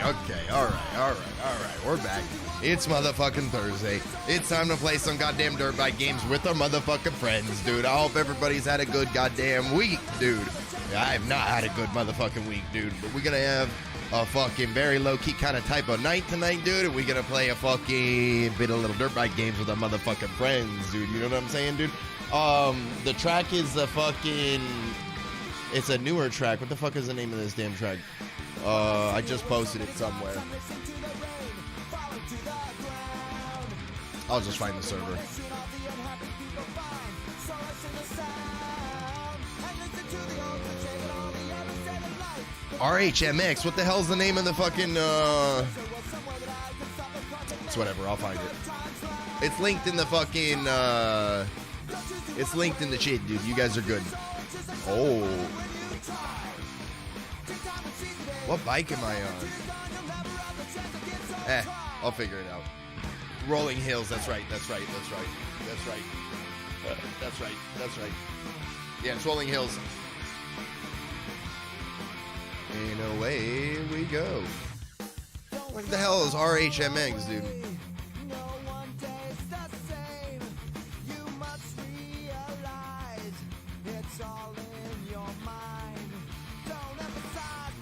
Okay. All right. We're back. It's motherfucking Thursday. It's time to play some goddamn dirt bike games with our motherfucking friends, dude. I hope everybody's had a good goddamn week, dude. Yeah, I have not had a good motherfucking week, dude. But we're gonna have a fucking very low-key kind of type of night tonight, dude. And we're gonna play a fucking bit of little dirt bike games with our motherfucking friends, dude. You know what I'm saying, dude? The track is a fucking... It's a newer track. What the fuck is the name of this damn track? I just posted it somewhere. I'll just find the server. RHMX. What the hell's the name of the fucking... It's whatever. I'll find it. It's linked in the fucking... It's linked in the shit, dude. You guys are good. Oh. What bike am I on? I'll figure it out. Rolling Hills. That's right. That's right. That's right. That's right. That's right. That's right. Yeah, it's Rolling Hills. And away we go. What the hell is RHMX, dude?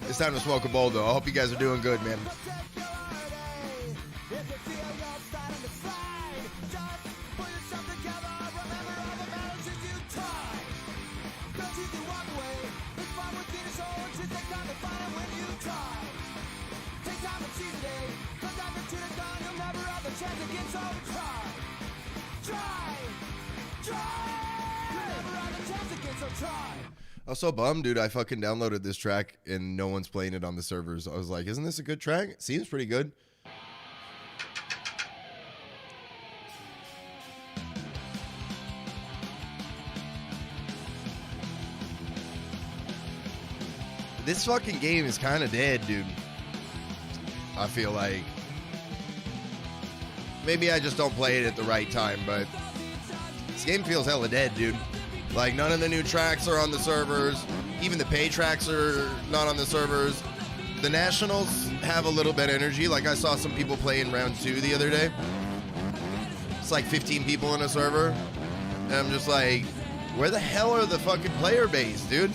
It's time to smoke a bowl, though. I hope you guys are doing good, man. I was so bummed, dude. I fucking downloaded this track and no one's playing it on the servers. I was like, isn't this a good track? It seems pretty good. This fucking game is kind of dead, dude. I feel like. Maybe I just don't play it at the right time, but this game feels hella dead, dude. Like, none of the new tracks are on the servers. Even the pay tracks are not on the servers. The Nationals have a little bit of energy. Like, I saw some people play in round 2 the other day. It's like 15 people in a server. And I'm just like, where the hell are the fucking player base, dude?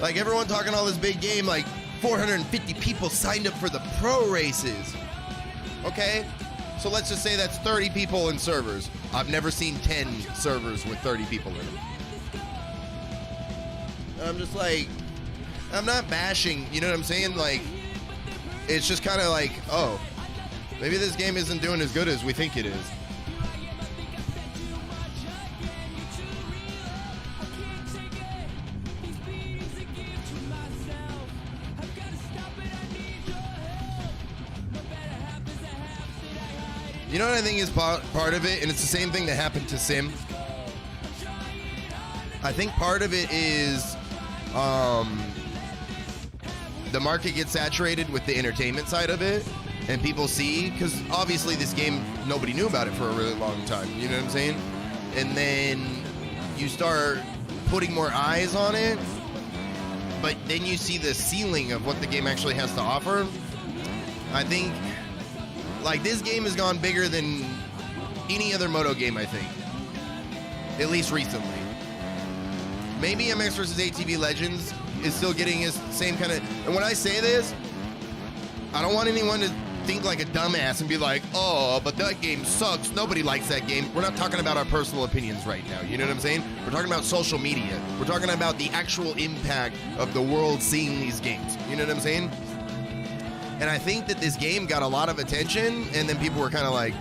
Like, everyone talking all this big game, like, 450 people signed up for the pro races. Okay? So let's just say that's 30 people in servers. I've never seen 10 servers with 30 people in them. I'm just like, I'm not bashing, you know what I'm saying? Like, it's just kind of like, oh, maybe this game isn't doing as good as we think it is. You know what I think is part of it? And it's the same thing that happened to Sim. I think part of it is the market gets saturated with the entertainment side of it. And people see, because obviously this game, nobody knew about it for a really long time. You know what I'm saying? And then you start putting more eyes on it. But then you see the ceiling of what the game actually has to offer. I think... Like, this game has gone bigger than any other Moto game, I think. At least recently. Maybe MX vs. ATV Legends is still getting his same kind of... And when I say this, I don't want anyone to think like a dumbass and be like, oh, but that game sucks. Nobody likes that game. We're not talking about our personal opinions right now. You know what I'm saying? We're talking about social media. We're talking about the actual impact of the world seeing these games. You know what I'm saying? And I think that this game got a lot of attention, and then people were kind of like,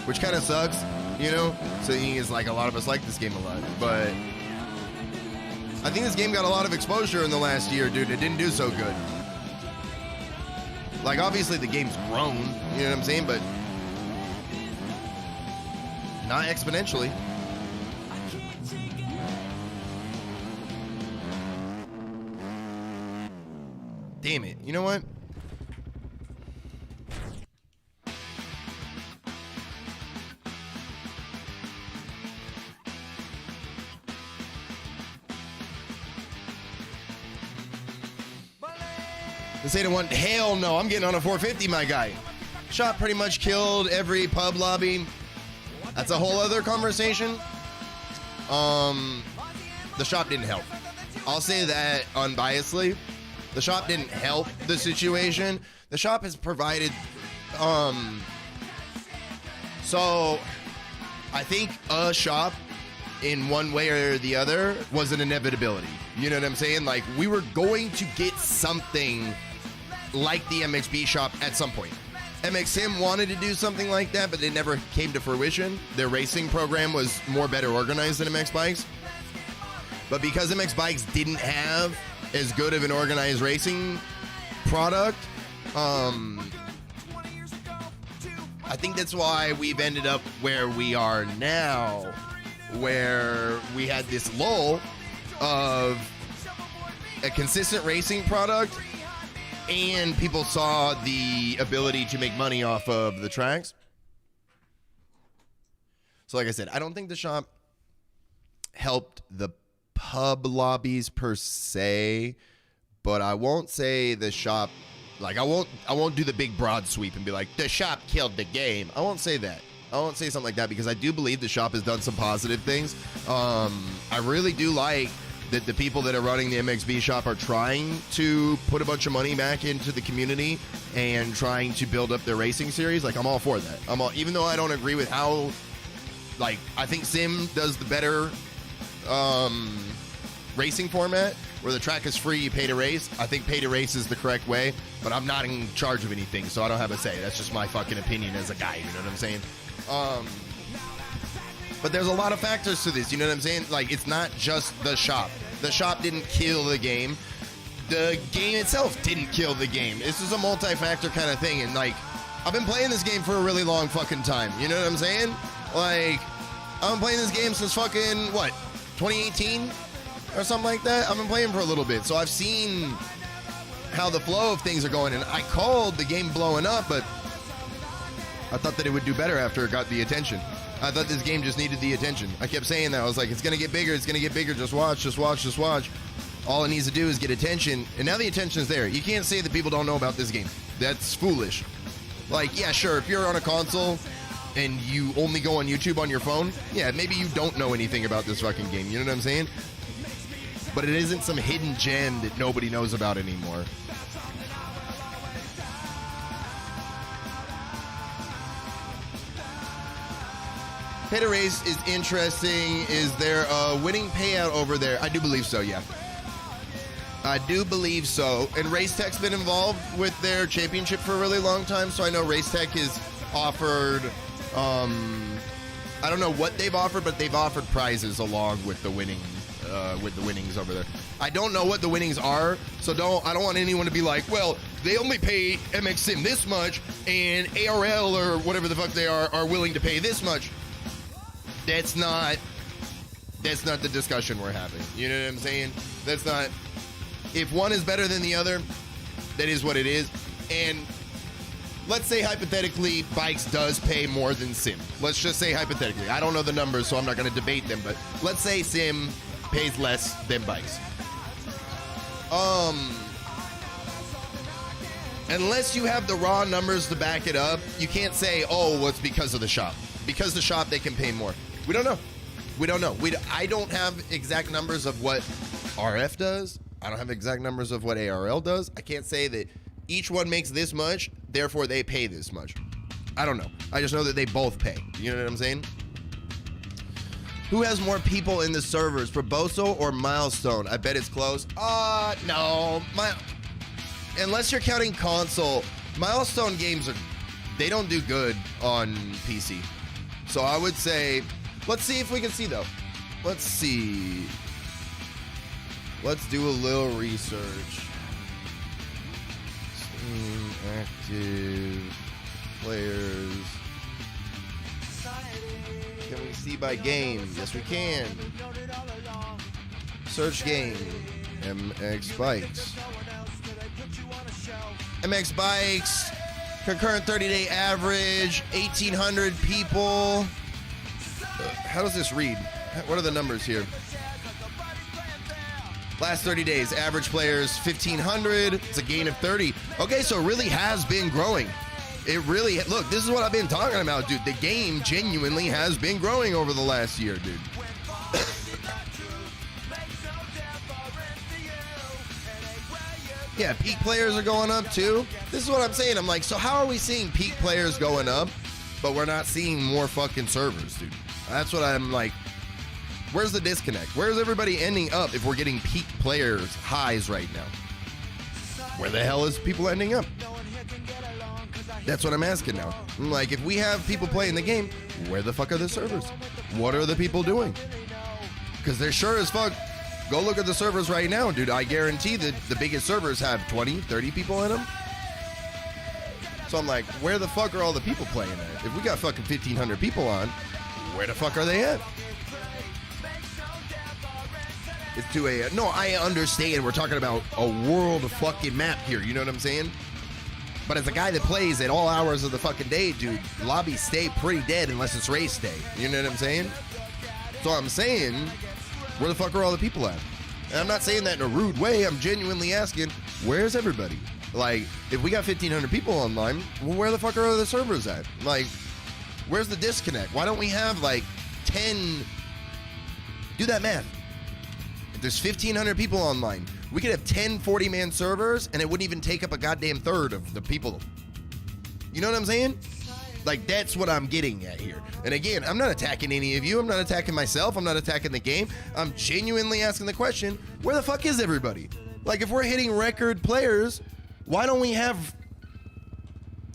which kind of sucks, you know? Seeing as like a lot of us like this game a lot, but I think this game got a lot of exposure in the last year, dude. It didn't do so good. Like, obviously the game's grown, you know what I'm saying? But not exponentially. Damn it. You know what? This ain't a one. Hell no. I'm getting on a 450, my guy. Shot pretty much killed every pub lobby. That's a whole other conversation. The shop didn't help. I'll say that unbiasedly. The shop didn't help the situation. The shop has provided, so I think a shop in one way or the other was an inevitability. You know what I'm saying? Like, we were going to get something like the MXB shop at some point. MXM wanted to do something like that, but it never came to fruition. Their racing program was better organized than MX Bikes. But because MX Bikes didn't have as good of an organized racing product, I think that's why we've ended up where we are now, where we had this lull of a consistent racing product and people saw the ability to make money off of the tracks. So like I said, I don't think the shop helped the pub lobbies per se, but I won't say the shop, like I won't do the big broad sweep and be like, the shop killed the game. I won't say that. I won't say something like that because I do believe the shop has done some positive things. I really do like that the people that are running the MXB shop are trying to put a bunch of money back into the community and trying to build up their racing series. Like, I'm all for that. Even though I don't agree with how, like, I think Sim does the better racing format where the track is free, you pay to race. I think pay to race is the correct way, but I'm not in charge of anything, so I don't have a say. That's just my fucking opinion as a guy, you know what I'm saying? But there's a lot of factors to this, you know what I'm saying? Like, it's not just the shop. The shop didn't kill the game. The game itself didn't kill the game. This is a multi-factor kind of thing, and, like, I've been playing this game for a really long fucking time, you know what I'm saying? Like, I've been playing this game since fucking, what, 2018? Or something like that? I've been playing for a little bit, so I've seen how the flow of things are going, and I called the game blowing up, but I thought that it would do better after it got the attention. I thought this game just needed the attention. I kept saying that. I was like, it's going to get bigger. It's going to get bigger. Just watch, just watch, just watch. All it needs to do is get attention. And now the attention's there. You can't say that people don't know about this game. That's foolish. Like, yeah, sure, if you're on a console and you only go on YouTube on your phone, yeah, maybe you don't know anything about this fucking game. You know what I'm saying? But it isn't some hidden gem that nobody knows about anymore. Pay to race is interesting. Is there a winning payout over there? I do believe so, yeah. I do believe so. And Racetech's been involved with their championship for a really long time, so I know Racetech has offered, I don't know what they've offered, but they've offered prizes along with the winnings over there. I don't know what the winnings are, so I don't want anyone to be like, well, they only pay MX Sim this much, and ARL or whatever the fuck they are willing to pay this much. That's not the discussion we're having. You know what I'm saying? That's not. If one is better than the other, that is what it is. And let's say hypothetically, Bikes does pay more than Sim. Let's just say hypothetically. I don't know the numbers, so I'm not going to debate them. But let's say Sim pays less than Bikes. Unless you have the raw numbers to back it up, you can't say, oh, well, it's because of the shop. Because the shop, they can pay more. We don't know. I don't have exact numbers of what RF does. I don't have exact numbers of what ARL does. I can't say that each one makes this much, therefore they pay this much. I don't know. I just know that they both pay. You know what I'm saying? Who has more people in the servers, Proboso or Milestone? I bet it's close. No. Unless you're counting console, Milestone games they don't do good on PC. So I would say, let's see if we can see though. Let's see. Let's do a little research. Steam active players. Can we see by game? Yes, we can. Search game. MX Bikes. MX Bikes. Concurrent 30-day average. 1,800 people. How does this read? What are the numbers here? Last 30 days, average players 1,500. It's a gain of 30. Okay, so it really has been growing. It really, look, this is what I've been talking about, dude. The game genuinely has been growing over the last year, dude. Yeah, peak players are going up too. This is what I'm saying. I'm like, so how are we seeing peak players going up, but we're not seeing more fucking servers, dude? That's what I'm like. Where's the disconnect? Where's everybody ending up if we're getting peak players highs right now? Where the hell is people ending up? That's what I'm asking now. I'm like, if we have people playing the game, where the fuck are the servers? What are the people doing? Because they're sure as fuck. Go look at the servers right now, dude. I guarantee that the biggest servers have 20, 30 people in them. So I'm like, where the fuck are all the people playing at? If we got fucking 1,500 people on, where the fuck are they at? It's 2 a.m. No, I understand. We're talking about a world fucking map here. You know what I'm saying? But as a guy that plays at all hours of the fucking day, dude, lobbies stay pretty dead unless it's race day. You know what I'm saying? So I'm saying, where the fuck are all the people at? And I'm not saying that in a rude way. I'm genuinely asking, where's everybody? Like, if we got 1,500 people online, well, where the fuck are the servers at? Like, where's the disconnect? Why don't we have, like, 10... Do that math. If there's 1,500 people online, we could have 10 40-man servers, and it wouldn't even take up a goddamn third of the people. You know what I'm saying? Like, that's what I'm getting at here. And again, I'm not attacking any of you. I'm not attacking myself. I'm not attacking the game. I'm genuinely asking the question, where the fuck is everybody? Like, if we're hitting record players, why don't we have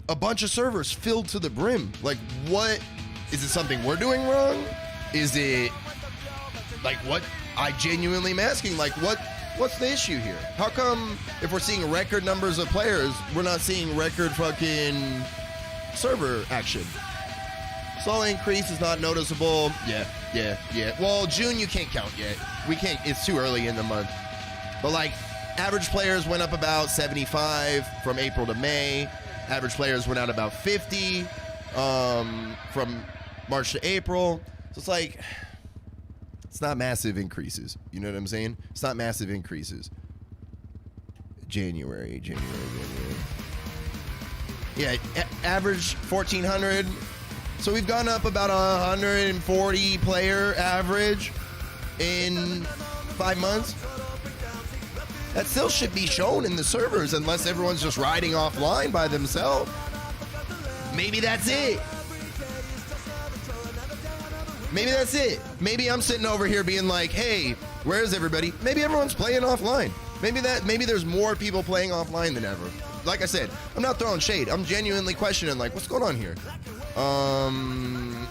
a bunch of servers filled to the brim? Like, what? Is it something we're doing wrong? Is it, like, what? I genuinely am asking, like, what's the issue here? How come if we're seeing record numbers of players, we're not seeing record fucking server action? Slow increase is not noticeable. Yeah. Well, June you can't count yet. We can't, it's too early in the month. But like, average players went up about 75 from April to May. Average players went out about 50 from March to April. So it's like, it's not massive increases. You know what I'm saying? It's not massive increases. January. Yeah, average 1,400. So we've gone up about 140 player average in 5 months. That still should be shown in the servers unless everyone's just riding offline by themselves. Maybe that's it. Maybe I'm sitting over here being like, hey, where's everybody? Maybe everyone's playing offline. Maybe there's more people playing offline than ever. Like I said, I'm not throwing shade. I'm genuinely questioning, like, what's going on here?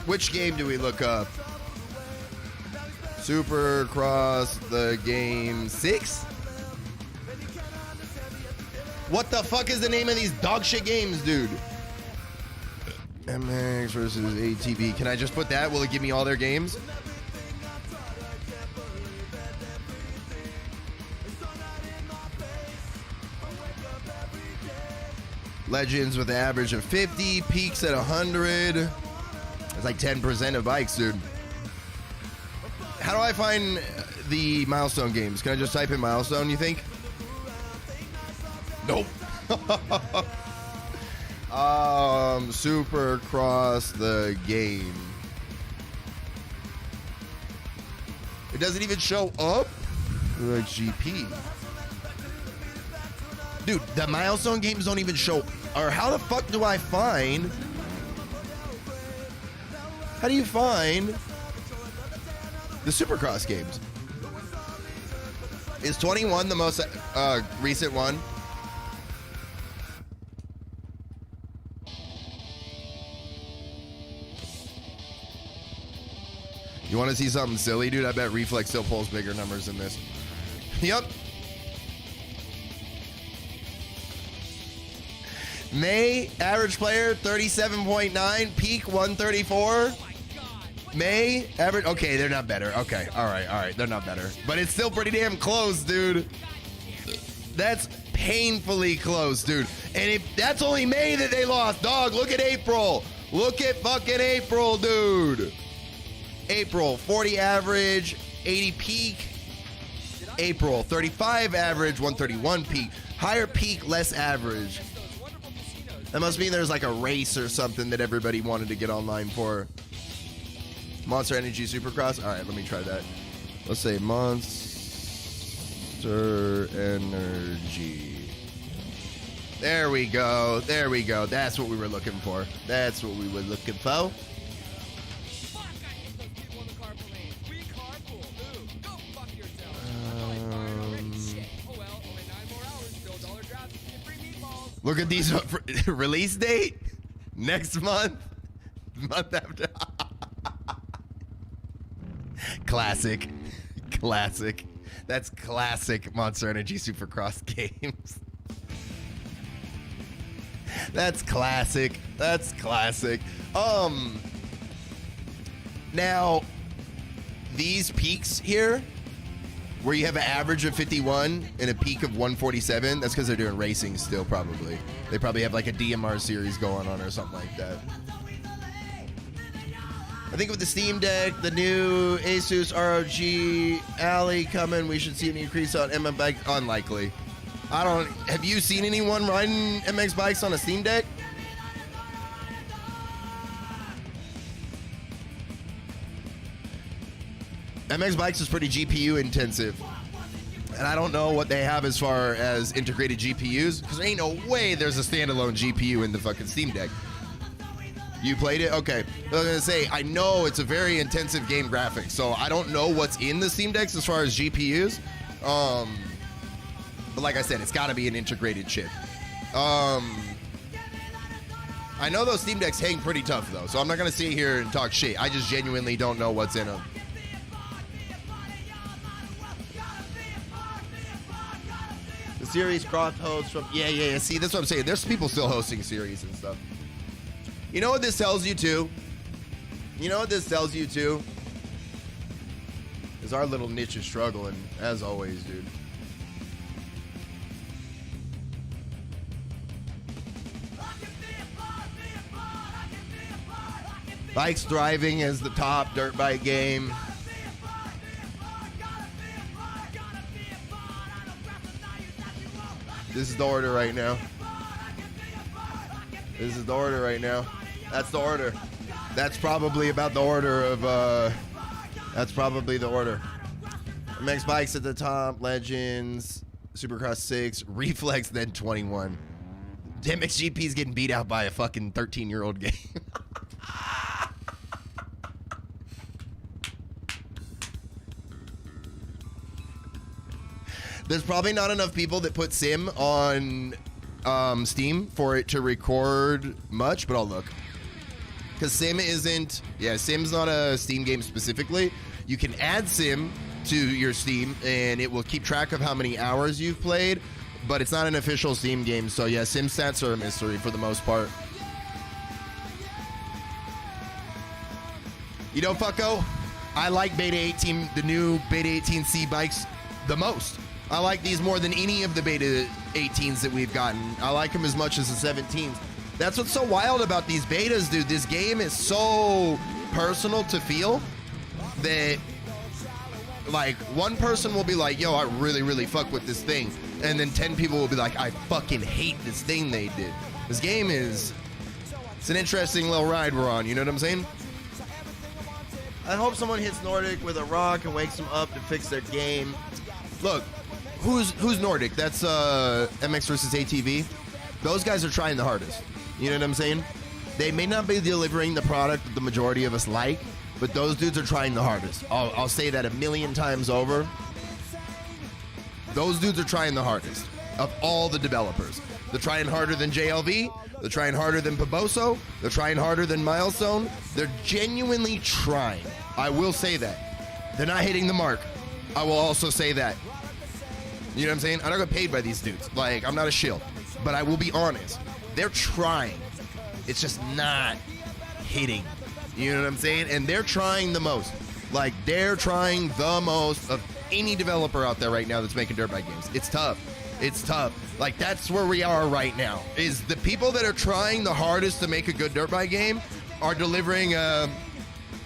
Which game do we look up? Supercross the game 6? What the fuck is the name of these dog shit games, dude? MX versus ATV. Can I just put that? Will it give me all their games? Legends with an average of 50, peaks at 100. It's like 10% of bikes, dude. How do I find the milestone games? Can I just type in milestone, you think? Nope. Supercross the game. It doesn't even show up? Like GP. Dude, the milestone games don't even show. Or how the fuck do I find? How do you find the Supercross games? Is 21 the most recent one? You want to see something silly, dude? I bet Reflex still pulls bigger numbers than this. Yep. May, average player, 37.9. Peak, 134. May, average... Okay, they're not better. Okay, all right. They're not better. But it's still pretty damn close, dude. That's painfully close, dude. And if that's only May that they lost, dog, look at April. Look at fucking April, dude. April, 40 average, 80 peak. April, 35 average, 131 peak. Higher peak, less average. That must mean there's like a race or something that everybody wanted to get online for. Monster Energy Supercross. All right, let me try that. Let's say Monster Energy. There we go. There we go. That's what we were looking for. That's what we were looking for. Look at these. Release date next month. Month after. Classic. Classic. That's classic Monster Energy Supercross games. That's classic. That's classic. Now, these peaks here, where you have an average of 51 and a peak of 147, that's because they're doing racing still, probably. They probably have like a DMR series going on or something like that. I think with the Steam Deck, the new Asus ROG Ally coming, we should see an increase on MX bike. Unlikely. Have you seen anyone riding MX bikes on a Steam Deck? MX bikes is pretty GPU intensive. And I don't know what they have as far as integrated GPUs, because there ain't no way there's a standalone GPU in the fucking Steam Deck. You played it? Okay. I was gonna say, I know it's a very intensive game graphic, so I don't know what's in the Steam Decks as far as GPUs. But like I said, it's gotta be an integrated chip. I know those Steam Decks hang pretty tough though, so I'm not gonna sit here and talk shit. I just genuinely don't know what's in them. The series cross hosts from, yeah. See, that's what I'm saying. There's people still hosting series and stuff. You know what this tells you too? You know what this tells you too? Is our little niche is struggling, as always, dude. Bikes thriving as the top dirt bike game. This is the order right now. This is the order right now. That's the order. That's probably about the order of, that's probably the order. MX Bikes at the top, Legends, Supercross 6, Reflex, then 21. MXGP's getting beat out by a fucking 13-year-old game. There's probably not enough people that put Sim on Steam for it to record much, but I'll look. Because Sim isn't, Sim's not a Steam game specifically. You can add Sim to your Steam, and it will keep track of how many hours you've played, but it's not an official Steam game, so yeah, Sim stats are a mystery for the most part. You know, fucko, I like Beta 18, the new Beta 18C bikes the most. I like these more than any of the Beta 18s that we've gotten. I like them as much as the 17s. That's what's so wild about these betas, dude. This game is so personal to feel that, like, one person will be like, yo, I really, really fuck with this thing. And then 10 people will be like, I fucking hate this thing they did. This game is, it's an interesting little ride we're on, you know what I'm saying? I hope someone hits Nordic with a rock and wakes them up to fix their game. Look, who's Nordic? That's MX versus ATV. Those guys are trying the hardest. You know what I'm saying? They may not be delivering the product that the majority of us like, but those dudes are trying the hardest. I'll say that 1,000,000 times over. Those dudes are trying the hardest of all the developers. They're trying harder than JLV. They're trying harder than Paboso. They're trying harder than Milestone. They're genuinely trying. I will say that. They're not hitting the mark. I will also say that. You know what I'm saying? I don't get paid by these dudes. Like, I'm not a shill. But I will be honest. They're trying. It's just not hitting. You know what I'm saying? And they're trying the most. Like, they're trying the most of any developer out there right now that's making dirt bike games. It's tough. It's tough. Like, that's where we are right now. Is the people that are trying the hardest to make a good dirt bike game are delivering a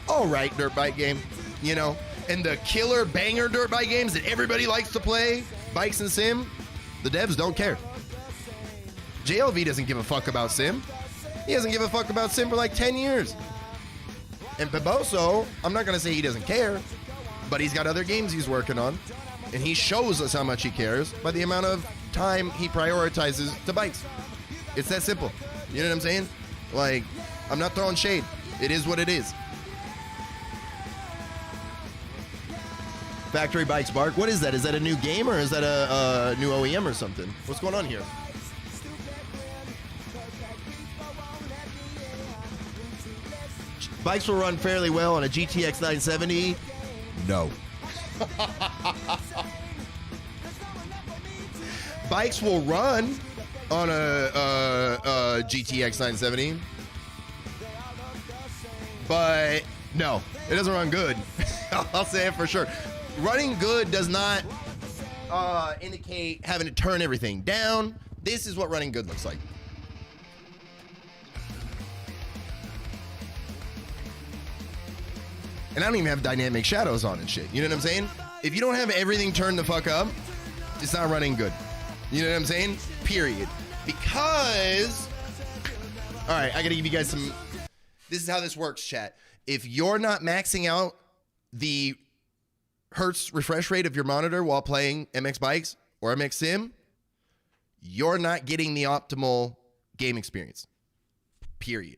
alright dirt bike game, you know? And the killer banger dirt bike games that everybody likes to play, bikes and sim, the devs don't care. JLV doesn't give a fuck about sim. He hasn't given a fuck about sim for like 10 years. And Paboso, I'm not going to say he doesn't care, but he's got other games he's working on. And he shows us how much he cares by the amount of time he prioritizes to bikes. It's that simple. You know what I'm saying? Like, I'm not throwing shade. It is what it is. Factory Bikes Bark. What is that? Is that a new game or is that a new OEM or something? What's going on here? Bikes will run fairly well on a GTX 970. No. Bikes will run on a GTX 970, but no, it doesn't run good. I'll say it for sure. Running good does not indicate having to turn everything down. This is what running good looks like. And I don't even have dynamic shadows on and shit. You know what I'm saying? If you don't have everything turned the fuck up, it's not running good. You know what I'm saying? Period. Because, all right, I gotta give you guys some, this is how this works, chat. If you're not maxing out the hertz refresh rate of your monitor while playing MX Bikes or MX Sim, you're not getting the optimal game experience. Period.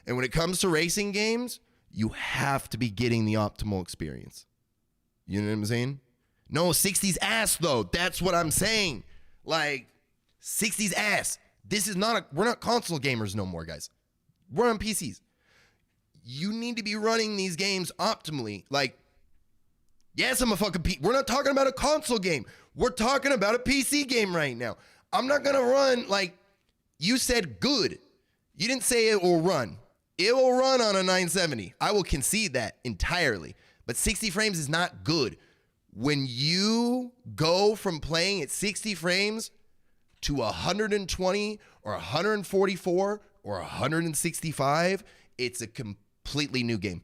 And when it comes to racing games, you have to be getting the optimal experience. You know what I'm saying? No, 60's ass though. That's what I'm saying. Like, 60's ass. This is not we're not console gamers no more, guys. We're on PCs. You need to be running these games optimally. Like, yes, I'm a fucking we're not talking about a console game. We're talking about a PC game right now. I'm not gonna run, like, you said good. You didn't say it will run. It will run on a 970. I will concede that entirely. But 60 frames is not good. When you go from playing at 60 frames to 120 or 144 or 165, it's a completely new game.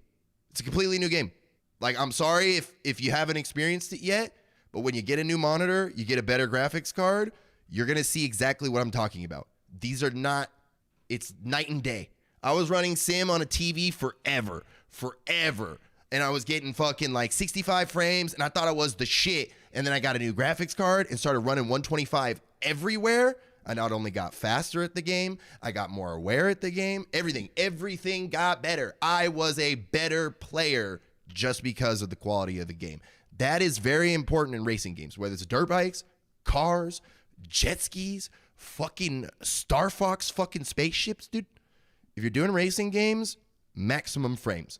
It's a completely new game. Like, I'm sorry if you haven't experienced it yet, but when you get a new monitor, you get a better graphics card, you're going to see exactly what I'm talking about. These are not, it's night and day. I was running Sim on a TV forever. And I was getting fucking like 65 frames and I thought I was the shit. And then I got a new graphics card and started running 125 everywhere. I not only got faster at the game, I got more aware at the game. Everything got better. I was a better player just because of the quality of the game. That is very important in racing games, whether it's dirt bikes, cars, jet skis, fucking Star Fox fucking spaceships, dude. If you're doing racing games, maximum frames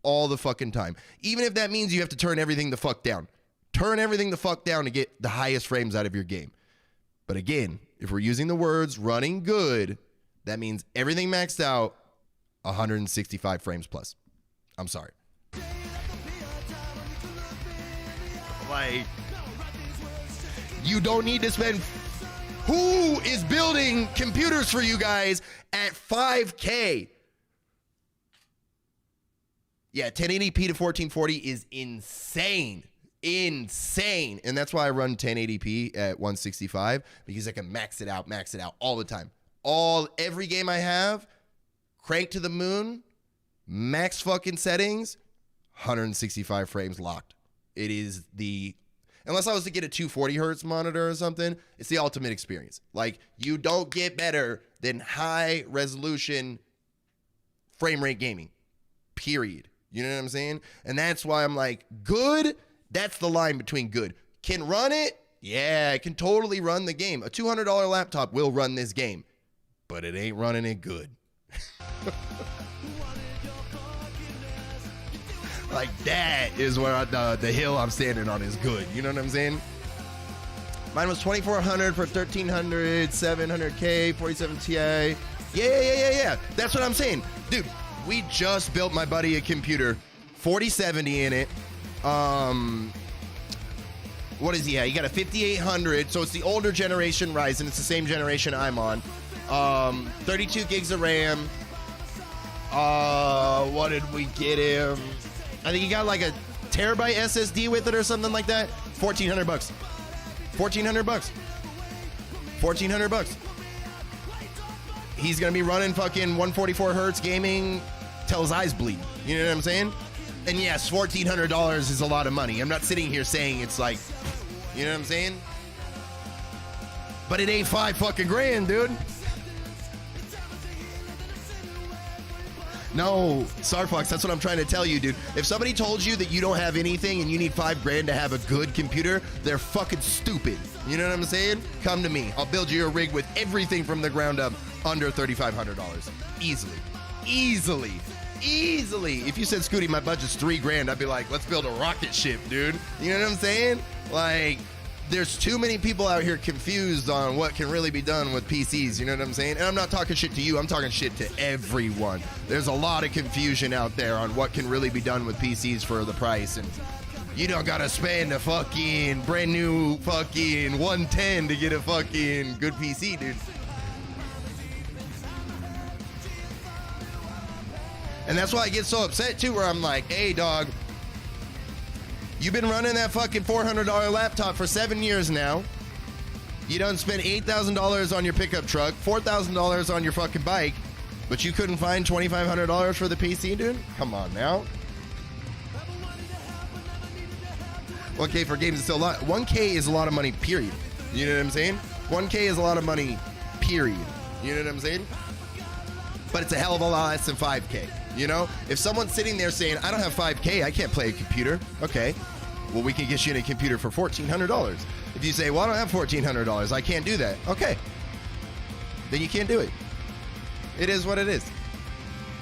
all the fucking time. Even if that means you have to turn everything the fuck down. Turn everything the fuck down to get the highest frames out of your game. But again, if we're using the words running good, that means everything maxed out 165 frames plus. I'm sorry. Like, you don't need to spend. Who is building computers for you guys at 5K? Yeah, 1080p to 1440 is insane. Insane. And that's why I run 1080p at 165, because I can max it out all the time. Every game I have, crank to the moon, max fucking settings, 165 frames locked. It is unless I was to get a 240 hertz monitor or something, it's the ultimate experience. Like, you don't get better than high resolution frame rate gaming, period. You know what I'm saying? And that's why I'm like, good, that's the line between good. Can run it? Yeah, it can totally run the game. A $200 laptop will run this game, but it ain't running it good. Like, that is where the hill I'm standing on is good. You know what I'm saying? Mine was 2400 for 1300, 700K, 47 Ti. Yeah. That's what I'm saying. Dude, we just built my buddy a computer, 4070 in it. What is he at? He got a 5800, so it's the older generation Ryzen. It's the same generation I'm on. 32 gigs of RAM. What did we get him? I think he got like a terabyte SSD with it or something like that. $1,400. $1,400. He's gonna be running fucking 144 hertz gaming till his eyes bleed. You know what I'm saying? And yes, $1,400 is a lot of money. I'm not sitting here saying it's like, you know what I'm saying? But it ain't $5 fucking grand, dude. No, Starfox, that's what I'm trying to tell you, dude. If somebody told you that you don't have anything and you need $5,000 to have a good computer, they're fucking stupid. You know what I'm saying? Come to me. I'll build you a rig with everything from the ground up under $3,500. Easily. Easily. Easily. If you said, Scooty, my budget's $3,000, I'd be like, let's build a rocket ship, dude. You know what I'm saying? Like, there's too many people out here confused on what can really be done with PCs, you know what I'm saying? And I'm not talking shit to you, I'm talking shit to everyone. There's a lot of confusion out there on what can really be done with PCs for the price, and you don't gotta spend a fucking brand new fucking 110 to get a fucking good PC, dude. And that's why I get so upset too, where I'm like, hey dog, you've been running that fucking $400 laptop for 7 years now. You done spent $8,000 on your pickup truck, $4,000 on your fucking bike, but you couldn't find $2,500 for the PC, dude? Come on now. 1K for games is still a lot. 1K is a lot of money, period. You know what I'm saying? 1K is a lot of money, period. You know what I'm saying? But it's a hell of a lot less than 5K. You know, if someone's sitting there saying, I don't have 5K, I can't play a computer. Okay, well, we can get you in a computer for $1,400. If you say, well, I don't have $1,400, I can't do that. Okay, then you can't do it. It is what it is.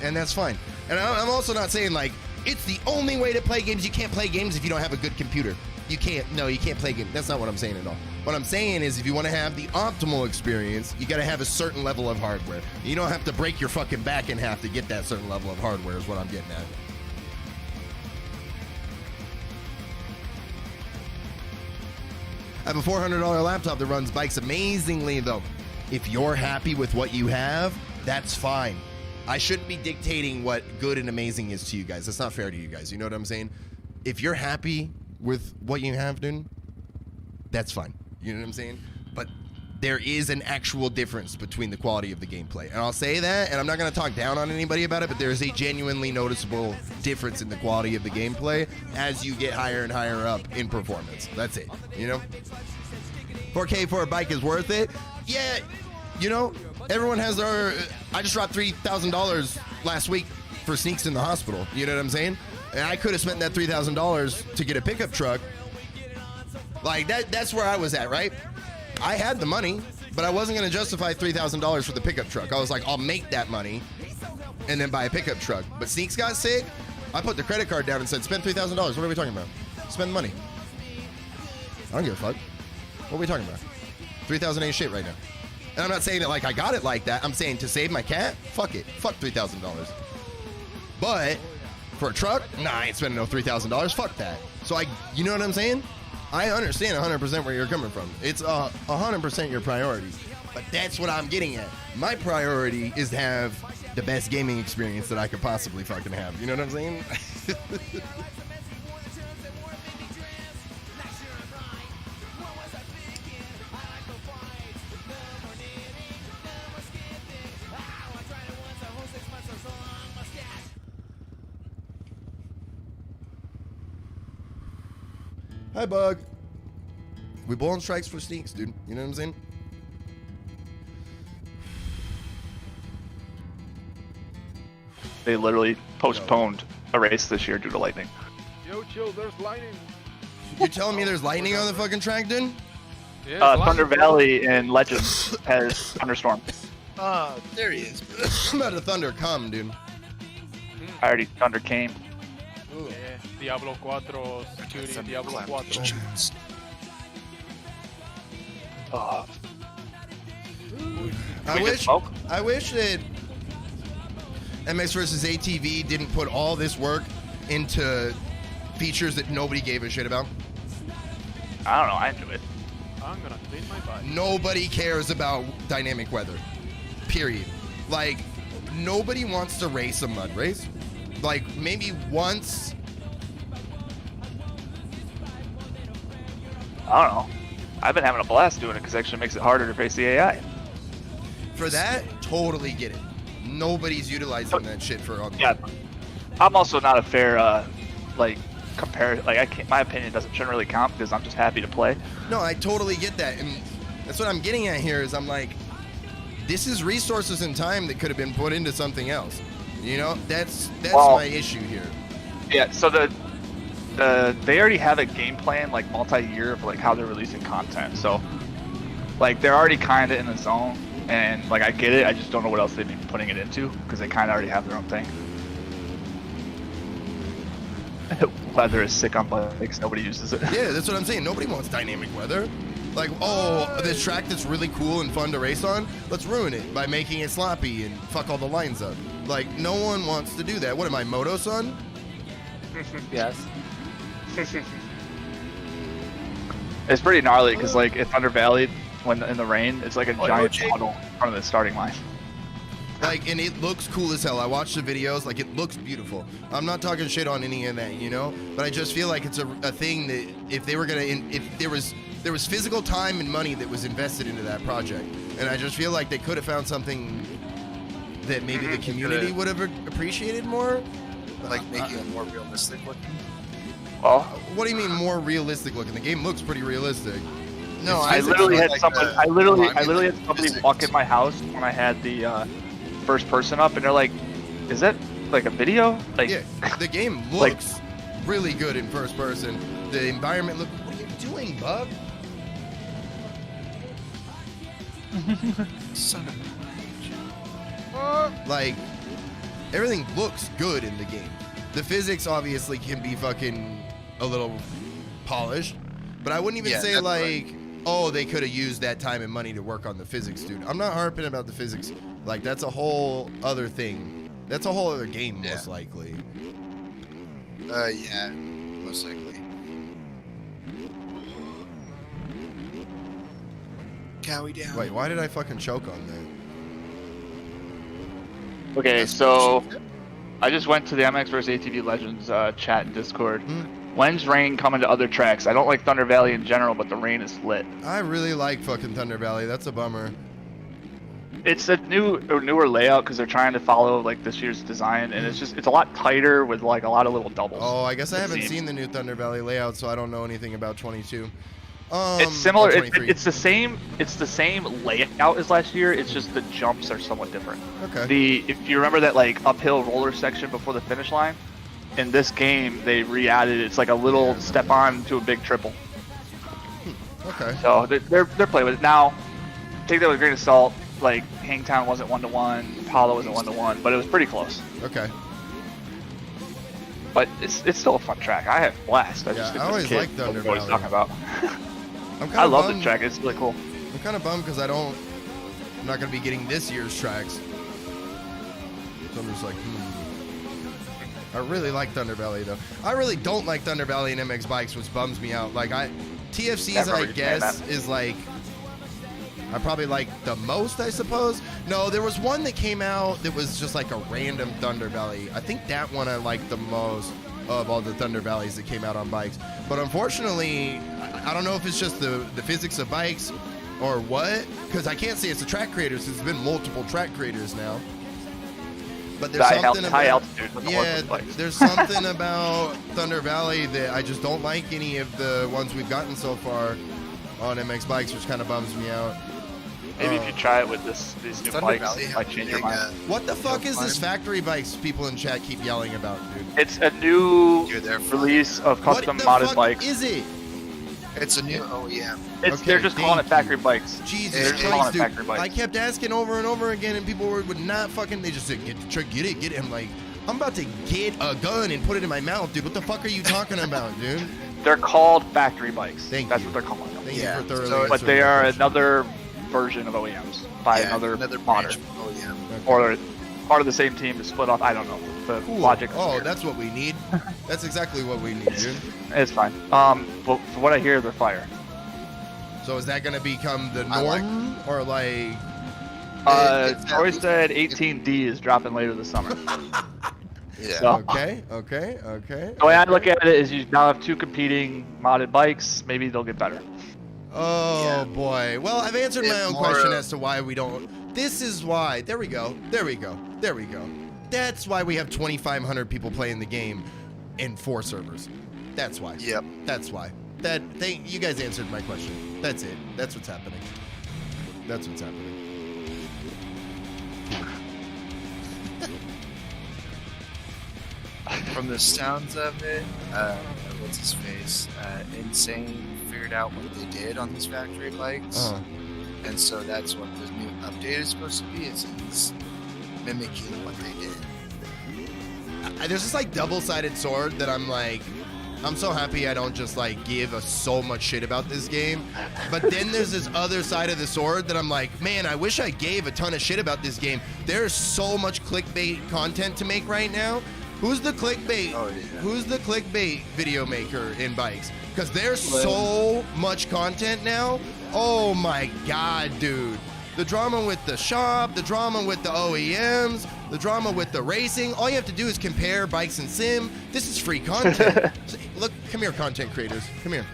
And that's fine. And I'm also not saying, like, it's the only way to play games. You can't play games if you don't have a good computer. You can't play games. That's not what I'm saying at all. What I'm saying is if you want to have the optimal experience, you got to have a certain level of hardware. You don't have to break your fucking back in half to get that certain level of hardware is what I'm getting at. I have a $400 laptop that runs bikes amazingly, though. If you're happy with what you have, that's fine. I shouldn't be dictating what good and amazing is to you guys. That's not fair to you guys. You know what I'm saying? If you're happy with what you have, dude, that's fine. You know what I'm saying? But there is an actual difference between the quality of the gameplay. And I'll say that, and I'm not going to talk down on anybody about it, but there is a genuinely noticeable difference in the quality of the gameplay as you get higher and higher up in performance. That's it, you know? 4K for a bike is worth it? Yeah, you know, everyone has their... I just dropped $3,000 last week for sneaks in the hospital. You know what I'm saying? And I could have spent that $3,000 to get a pickup truck. Like, that's where I was at, right? I had the money, but I wasn't going to justify $3,000 for the pickup truck. I was like, I'll make that money and then buy a pickup truck. But Sneaks got sick. I put the credit card down and said, spend $3,000. What are we talking about? Spend the money. I don't give a fuck. What are we talking about? 3,000 ain't shit right now. And I'm not saying that like I got it like that. I'm saying to save my cat, fuck it. Fuck $3,000. But for a truck, nah, I ain't spending no $3,000. Fuck that. So you know what I'm saying? I understand 100% where you're coming from. It's 100% your priority. But that's what I'm getting at. My priority is to have the best gaming experience that I could possibly fucking have. You know what I'm saying? Hi, Bug. We blowing strikes for Sneaks, dude. You know what I'm saying? They literally postponed a race this year due to lightning. Yo, chill, there's lightning. You're telling me there's lightning on the fucking track, dude? Yeah, Thunder Valley and Legends has thunderstorm. There he is. I'm about to thunder come, dude. I already thunder came. Diablo 4 security, Diablo 4. Oh. I wish that MX vs ATV didn't put all this work into features that nobody gave a shit about. I don't know, I enjoy it. I'm gonna clean my body. Nobody cares about dynamic weather. Period. Like, nobody wants to race a mud race. Like, maybe once. I don't know. I've been having a blast doing it because it actually makes it harder to face the AI. For that, totally get it. Nobody's utilizing that shit for all. Yeah, I'm also not a fair compare. Like, I can't. My opinion shouldn't really count because I'm just happy to play. No, I totally get that, and that's what I'm getting at here. Is I'm like, this is resources and time that could have been put into something else. You know, that's Well, my issue here. Yeah, so they already have a game plan, like multi-year, of like how they're releasing content. So like they're already kind of in the zone, and like I get it. I just don't know what else they'd be putting it into because they kind of already have their own thing. Weather is sick on bikes. Nobody uses it. Yeah, that's what I'm saying. Nobody wants dynamic weather. Like, oh, this track that's really cool and fun to race on, let's ruin it by making it sloppy and fuck all the lines up. Like, no one wants to do that. What am I, Motos son? Yes. It's pretty gnarly because like at Thunder Valley, when in the rain, it's like a giant Jake. puddle in front of the starting line. Like, and it looks cool as hell. I watched the videos, like, it looks beautiful. I'm not talking shit on any of that, you know? But I just feel like it's a thing that if they were gonna, if there was physical time and money that was invested into that project, and I just feel like they could have found something that maybe the community would have appreciated more. Like making it more realistic looking. Well, What do you mean more realistic looking? The game looks pretty realistic. No, I It's literally had like somebody. the- I literally I mean, had like somebody physics. walk in my house when I had the first person up, and they're like, "Is that like a video?" Like, Yeah, the game Like- looks really good in first person. The environment look. What are you doing, bub? Son of Like, everything looks good in the game. The physics obviously can be fucking a little polished, but I wouldn't even Yeah, say that's like, right. oh, they could have used that time and money to work on the physics, dude. I'm not harping about the physics. Like, that's a whole other thing. That's a whole other game, most likely. yeah, most likely. Cowie down. Wait, why did I fucking choke on that? okay, That's so bullshit. I just went to the MX vs ATV Legends chat and Discord. Hmm. When's rain coming to other tracks? I don't like Thunder Valley in general, but the rain is lit. I really like fucking Thunder Valley. That's a bummer. It's a newer layout because they're trying to follow like this year's design, and it's a lot tighter with like a lot of little doubles. Oh, I guess I it haven't seems. seen the new Thunder Valley layout, so I don't know anything about 22. It's similar. or 23. It's the same. It's the same layout as last year. It's just the jumps are somewhat different. Okay. If you remember that like uphill roller section before the finish line, in this game they re-added. It's like a little step on to a big triple. Okay. So they're playing with it now. Take that with a grain of salt. Like Hangtown wasn't 1-to-1, Apollo wasn't 1-to-1, but it was pretty close. Okay. But it's still a fun track. I have a blast. I just Yeah, I always kid liked Thunder what he's Valley. talking about. I'm kind I of love bummed. the track. It's really cool. I'm kind of bummed because I'm not gonna be getting this year's tracks. So I'm just like, I really like Thunder Valley though. I really don't like Thunder Valley and MX bikes, which bums me out. Like TFC's, Never I really guess, that. is like I probably like the most, I suppose. No, there was one that came out that was just like a random Thunder Valley. I think that one I liked the most of all the Thunder Valleys that came out on bikes. But unfortunately, I don't know if it's just the physics of bikes or what, because I can't say it's the track creators. There's been multiple track creators now. But there's something High about altitude doesn't work yeah, with bikes. there's something about Thunder Valley that I just don't like any of the ones we've gotten so far on MX bikes, which kind of bums me out. Maybe if you try it with these new Thunder bikes, Valley it have might change your big, mind. What the fuck is this climb. factory bikes people in chat keep yelling about, dude? It's a new Dude, they're fun. release of custom What the modded fuck bikes. is it? It's a new OEM. It's Okay, they're just calling it thank factory bikes. Jesus They're just Christ, calling it dude. factory bikes. I kept asking over and over again, and people would not fucking. They just said, get it. I'm like, I'm about to get a gun and put it in my mouth, dude. What the fuck are you talking about, dude? They're called factory bikes. Thank That's you. what they're calling them. Thank Yeah, you for thoroughly so- But answering they my are question. another version of OEMs by Yeah, another branch modder. of OEM. Okay. Or they're part of the same team to split off. I don't know. The Cool. logic is Oh, weird. that's what we need. That's exactly what we need, dude. It's fine. Well, from what I hear, they're fire. So is that going to become the I like norm, or like? It's at Troy least- said 18D is dropping later this summer. Yeah. So- Okay. The way I look at it is you now have two competing modded bikes. Maybe they'll get better. Oh Yeah. boy. Well, I've answered my It's own more question of- as to why we don't. This is why. There we go. That's why we have 2,500 people playing the game in 4 servers. That's why. Yep. That's why. You guys answered my question. That's it. That's what's happening. From the sounds of it, what's his face? Insane figured out what they did on these factory bikes, and so that's what the new update is supposed to be. It's mimicking what they did. There's this like double-sided sword that I'm like, I'm so happy I don't just like give so much shit about this game. But then there's this other side of the sword that I'm like, man, I wish I gave a ton of shit about this game. There's so much clickbait content to make right now. Who's the clickbait? Oh, yeah. Who's the clickbait video maker in bikes? Because there's so much content now. Oh my god, dude. The drama with the shop, the drama with the OEMs, the drama with the racing. All you have to do is compare bikes and sim. This is free content. Look, come here, content creators. Come here.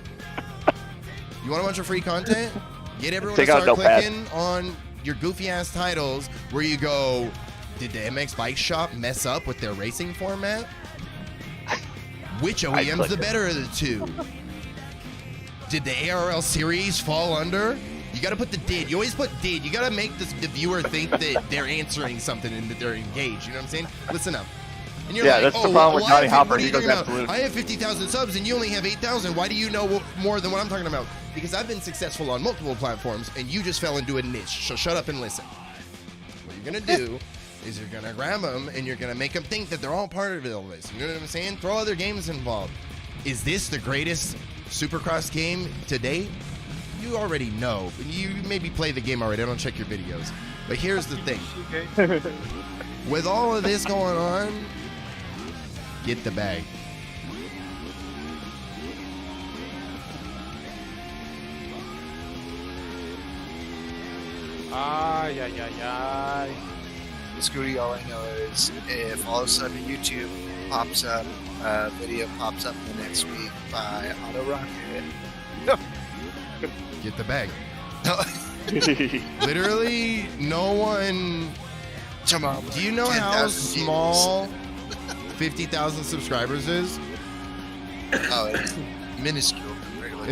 You want a bunch of free content? Get everyone to start clicking on your goofy ass titles where you go, did the MX Bike Shop mess up with their racing format? Which OEM's the better of the two? Did the ARL series fall under? You gotta put the did. You always put did. You gotta make the viewer think that they're answering something and that they're engaged. You know what I'm saying? Listen up. And you're Yeah, like, that's the oh, problem with well, Johnny Hopper. what are He you goes talking about? absolute. I have 50,000 subs and you only have 8,000. Why do you know more than what I'm talking about? Because I've been successful on multiple platforms and you just fell into a niche. So shut up and listen. What you're gonna do is you're gonna grab them and you're gonna make them think that they're all part of all this. You know what I'm saying? Throw other games involved. Is this the greatest Supercross game to date? You already know. You maybe play the game already. I don't check your videos. But here's the thing. With all of this going on, get the bag. Ay, ay, ay, ay. Scooty, all I know is if all of a sudden YouTube pops up, video pops up the next week by Auto Rocket. Get the bag. Literally, no one. Tomorrow, Do you know how small 50,000 subscribers is? Oh, it's minuscule. compared to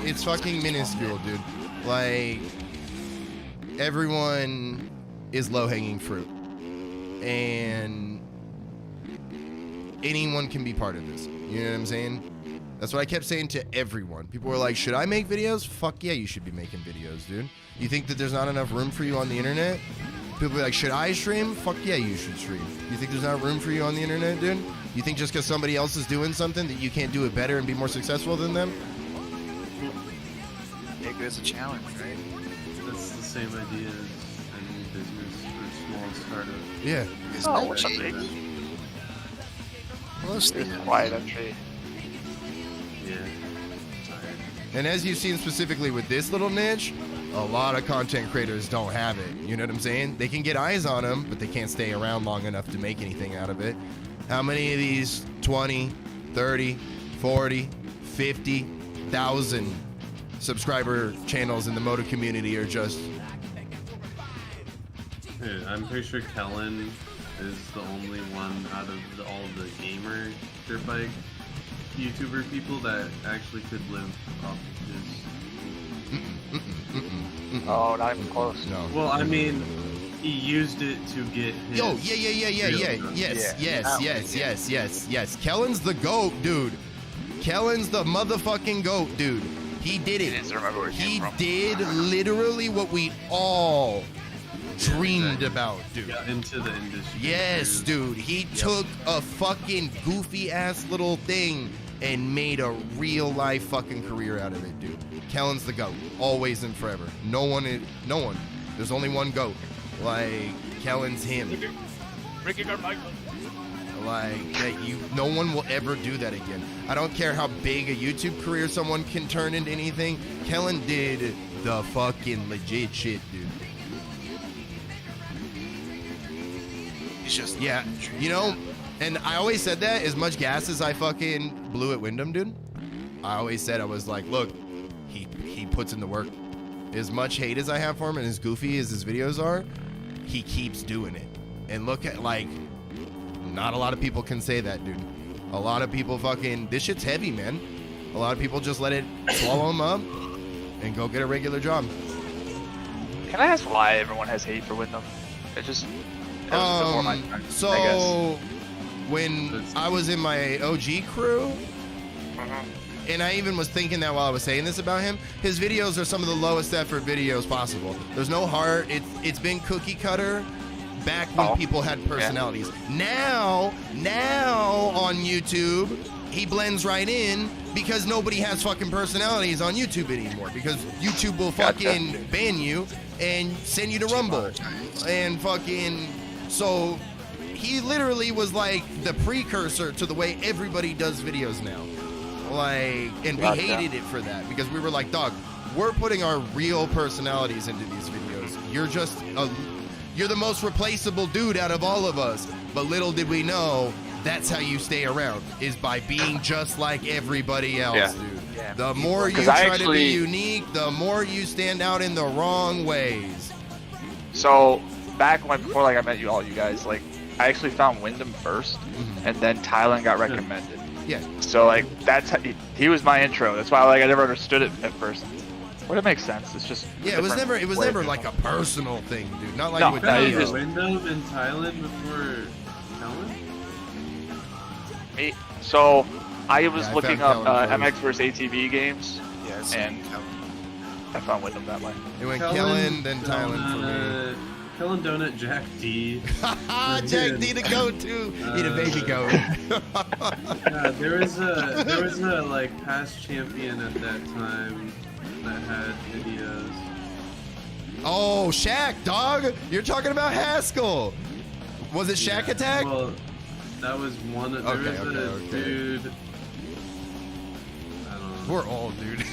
It's fucking minuscule, dude. Like, everyone is low-hanging fruit. And anyone can be part of this. You know what I'm saying? That's what I kept saying to everyone. People were like, should I make videos? Fuck yeah, you should be making videos, dude. You think that there's not enough room for you on the internet? People be like, should I stream? Fuck yeah, you should stream. You think there's not room for you on the internet, dude? You think just because somebody else is doing something that you can't do it better and be more successful than them? Take it as a challenge, right? That's the same idea as any business or small startup. Yeah. It's Oh, not what's up, cheap. baby? Mostly It's not. quiet entry. Yeah. Tired. And as you've seen specifically with this little niche, a lot of content creators don't have it. You know what I'm saying? They can get eyes on them, but they can't stay around long enough to make anything out of it. How many of these 20, 30, 40, 50,000 subscriber channels in the moto community are just... Yeah, I'm pretty sure Kellen is the only one out of all the gamer dirt bike YouTuber people that actually could live off his. Oh, not even close. No. Well, I mean, he used it to get his. Yo, yeah. Yes. Kellen's the GOAT, dude. Kellen's the motherfucking GOAT, dude. He did it. He didn't remember where it He came from. did literally what we all dreamed about, dude. Got into the industry. Yes, dude. He took a fucking goofy ass little thing and made a real life fucking career out of it, dude. Kellen's the GOAT, always and forever. No one. There's only one GOAT. Like, Kellen's him. Ricky Carmichael. Like, that no one will ever do that again. I don't care how big a YouTube career someone can turn into anything. Kellen did the fucking legit shit, dude. He's just Yeah, you know, and I always said that as much gas as I fucking blew at Wyndham, dude. I always said, I was like, look, he puts in the work. As much hate as I have for him and as goofy as his videos are, he keeps doing it. And look at, like, not a lot of people can say that, dude. A lot of people fucking, this shit's heavy, man. A lot of people just let it swallow them up and go get a regular job. Can I ask why everyone has hate for Wyndham? It was before my time, I So when I was in my OG crew, and I even was thinking that while I was saying this about him, his videos are some of the lowest effort videos possible. There's no heart. It's been cookie cutter back when people had personalities. Now on YouTube, he blends right in because nobody has fucking personalities on YouTube anymore, because YouTube will fucking ban you and send you to Rumble and fucking, so he literally was like the precursor to the way everybody does videos now. Like, and we hated it for that, because we were like, dog, we're putting our real personalities into these videos. You're the most replaceable dude out of all of us. But little did we know, that's how you stay around, is by being just like everybody else, dude. Yeah. The more you try to be unique, the more you stand out in the wrong ways. So before like I met you guys, like I actually found Wyndham first, and then Thailand got recommended. Yeah. So like that's how, he was my intro. That's why like I never understood it at first. But it makes sense. It's just it was never like a personal thing, dude. Not like No, with no, you Dio. just- Wyndham in Thailand before Kellen? me. So I was Yeah, I looking found up Kellen MX versus ATV games, Yeah, it's and I found Wyndham that way. It went Kellen, then Thailand for me. Kellen Donut, Jack D. Jack D to go to. Need a baby goat. There was a like past champion at that time that had videos. Oh, Shaq, dog. You're talking about Haskell. Was it Shaq Attack? Well, that was one. There was a dude. I don't know. We're old, dude.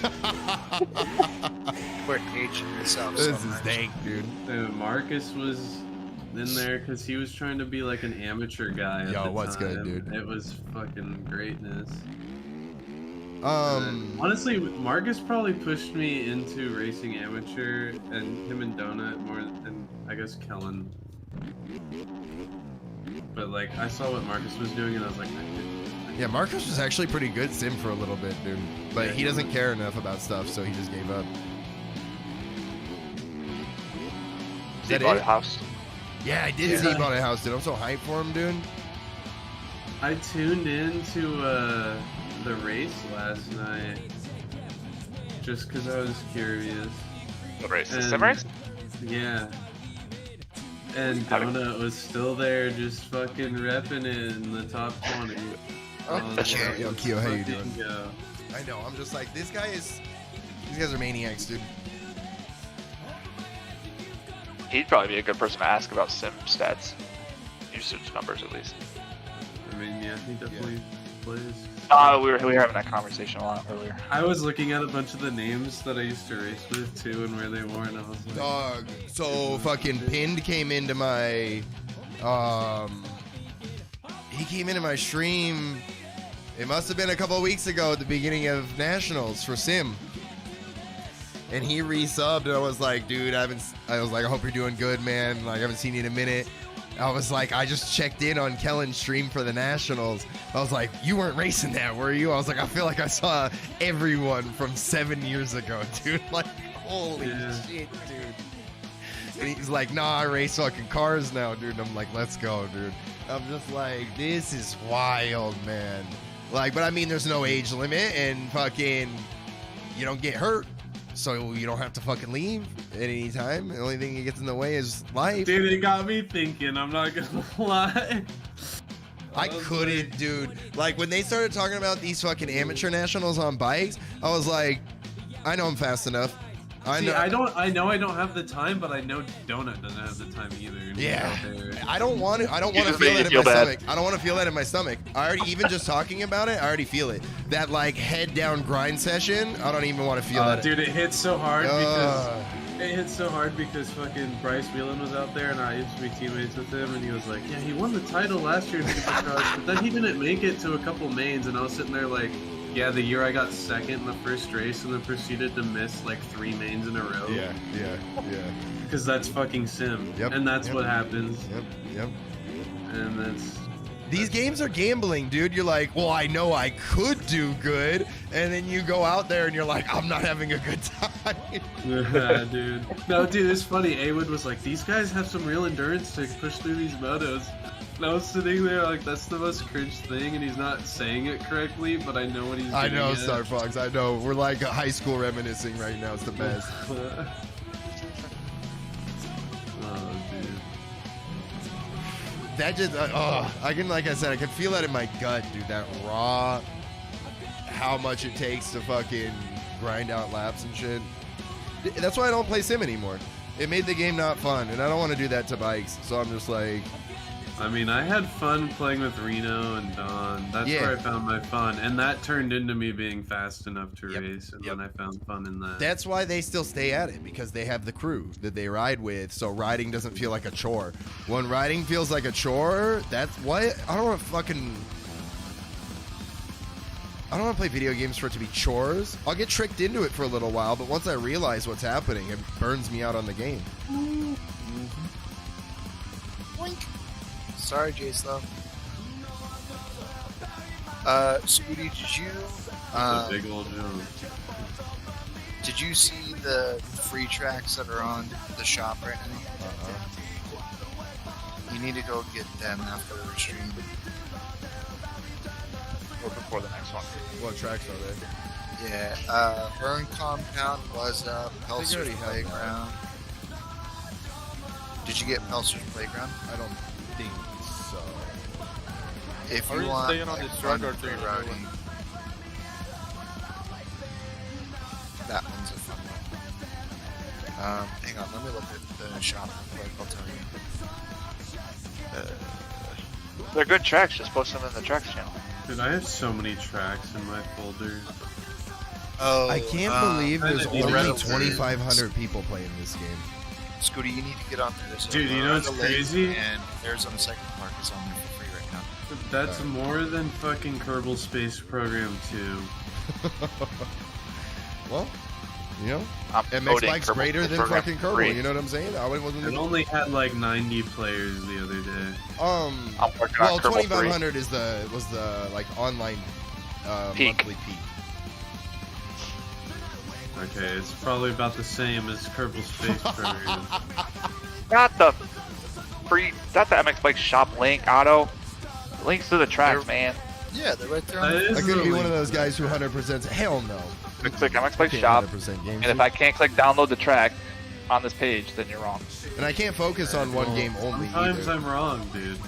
We're aging ourselves. This so is much. dank, dude. Marcus was in there because he was trying to be like an amateur guy. At Yo, the what's time. good, dude? It was fucking greatness. Um, Honestly, Marcus probably pushed me into racing amateur, and him and Donut more than I guess Kellen. But like, I saw what Marcus was doing, and I was like, yeah, Marcus was actually pretty good sim for a little bit, dude. But Yeah, he doesn't care enough about stuff, so he just gave up. Is He that bought it? a house. Yeah, I did see he bought a house, dude. I'm so hyped for him, dude. I tuned into the race last night just because I was curious. What race? The And- sim race? Yeah. And Donut was still there, just fucking repping it in the top 20. I was like, Yo, let's Keo, how you fucking doing? go. I know. I'm just like, these guys are maniacs, dude. He'd probably be a good person to ask about sim stats, usage numbers at least. I mean, yeah, he definitely plays. We were having that conversation a lot earlier. I was looking at a bunch of the names that I used to race with too, and where they were, and I was like, Dog. So fucking Pinned came into my, he came into my stream. It must have been a couple of weeks ago at the beginning of Nationals for Sim. And he resubbed, and I was like, dude, I hope you're doing good, man. Like, I haven't seen you in a minute. I was like, I just checked in on Kellen's stream for the Nationals. I was like, you weren't racing that, were you? I was like, I feel like I saw everyone from 7 years ago, dude. Like, holy shit, dude. And he's like, nah, I race fucking cars now, dude. I'm like, let's go, dude. I'm just like, this is wild, man. Like, but I mean, there's no age limit, and fucking, you don't get hurt. So you don't have to fucking leave at any time. The only thing that gets in the way is life. dude, it got me thinking. I'm not gonna lie. I couldn't, dude. Like, when they started talking about these fucking amateur nationals on bikes, I was like, I know I'm fast enough. I know I know I don't have the time, but I know Donut doesn't have the time either. And he's Yeah. out there. I don't want to feel just that made in you feel my bad. stomach. I don't want to feel that in my stomach. I already, even just talking about it, I already feel it. That like head down grind session, I don't even want to feel that. Dude, it hits so hard because fucking Bryce Whelan was out there, and I used to be teammates with him, and he was like, yeah, he won the title last year in Supercross, but then he didn't make it to a couple mains, and I was sitting there like, yeah, the year I got second in the first race, and then proceeded to miss like 3 mains in a row. Yeah. Because that's fucking sim. Yep, And that's yep. what happens. Yep. And that's... These games are gambling, dude. You're like, well, I know I could do good, and then you go out there and you're like, I'm not having a good time. Yeah, dude. No, dude, it's funny. Awood was like, these guys have some real endurance to push through these motos. I was sitting there like, that's the most cringe thing, and he's not saying it correctly, but I know what he's doing. I know, Star Fox. I know. We're like high school reminiscing right now. It's the best. Oh, dude. That just, I can, like I said, I can feel that in my gut, dude. That raw, how much it takes to fucking grind out laps and shit. That's why I don't play Sim anymore. It made the game not fun, and I don't want to do that to bikes. So I'm just like, I mean, I had fun playing with Reno and Don. That's where I found my fun, and that turned into me being fast enough to race, and then I found fun in that. that's why they still stay at it, because they have the crew that they ride with, so riding doesn't feel like a chore. When riding feels like a chore, that's what I don't want to fucking. I don't want to play video games for it to be chores. I'll get tricked into it for a little while, but once I realize what's happening, it burns me out on the game. Boink. Sorry, J-Slow. Scooty, did you That's a big old jump. did you see the free tracks that are on the shop right now? You need to go get them after the stream. Or before the next one. What tracks are they? Yeah, Burn Compound was up, I think I already Pelster's have Playground. Did you get Pelster's Playground? I don't think so. If Are you you want staying on like, this track fun or doing a new routing, that one's a fun one. Hang on, let me look at the shop real quick, I'll tell you. They're good tracks. Just post them in the tracks channel. Dude, I have so many tracks in my folder. Oh, I can't believe there's I need only to- 2,500 people playing this game. Scooty, you need to get on there. There's a Dude, you know what's Loretta Lake crazy? And Arizona Cycle Park is on there for free right now. That's more than fucking Kerbal Space Program 2. Well, you know, I'm it makes voting bikes Kerbal greater Space than Program fucking for Kerbal. free. You know what I'm saying? I wasn't. It only had like 90 players the other day. I'm working Well, on Kerbal 3. 2,500 was the like online Peak. monthly peak. Okay, it's probably about the same as Kerbal Space Program. Not the MX Bike shop link, Otto. Links to the tracks, man. Yeah, they're right there. That On is I couldn't the be one of link. those guys who 100%. Hell no. Click MX Bike Can't shop, 100% game. and if I can't click download the track on this page, then you're wrong. And I can't focus on one game only Sometimes either. I'm wrong, dude.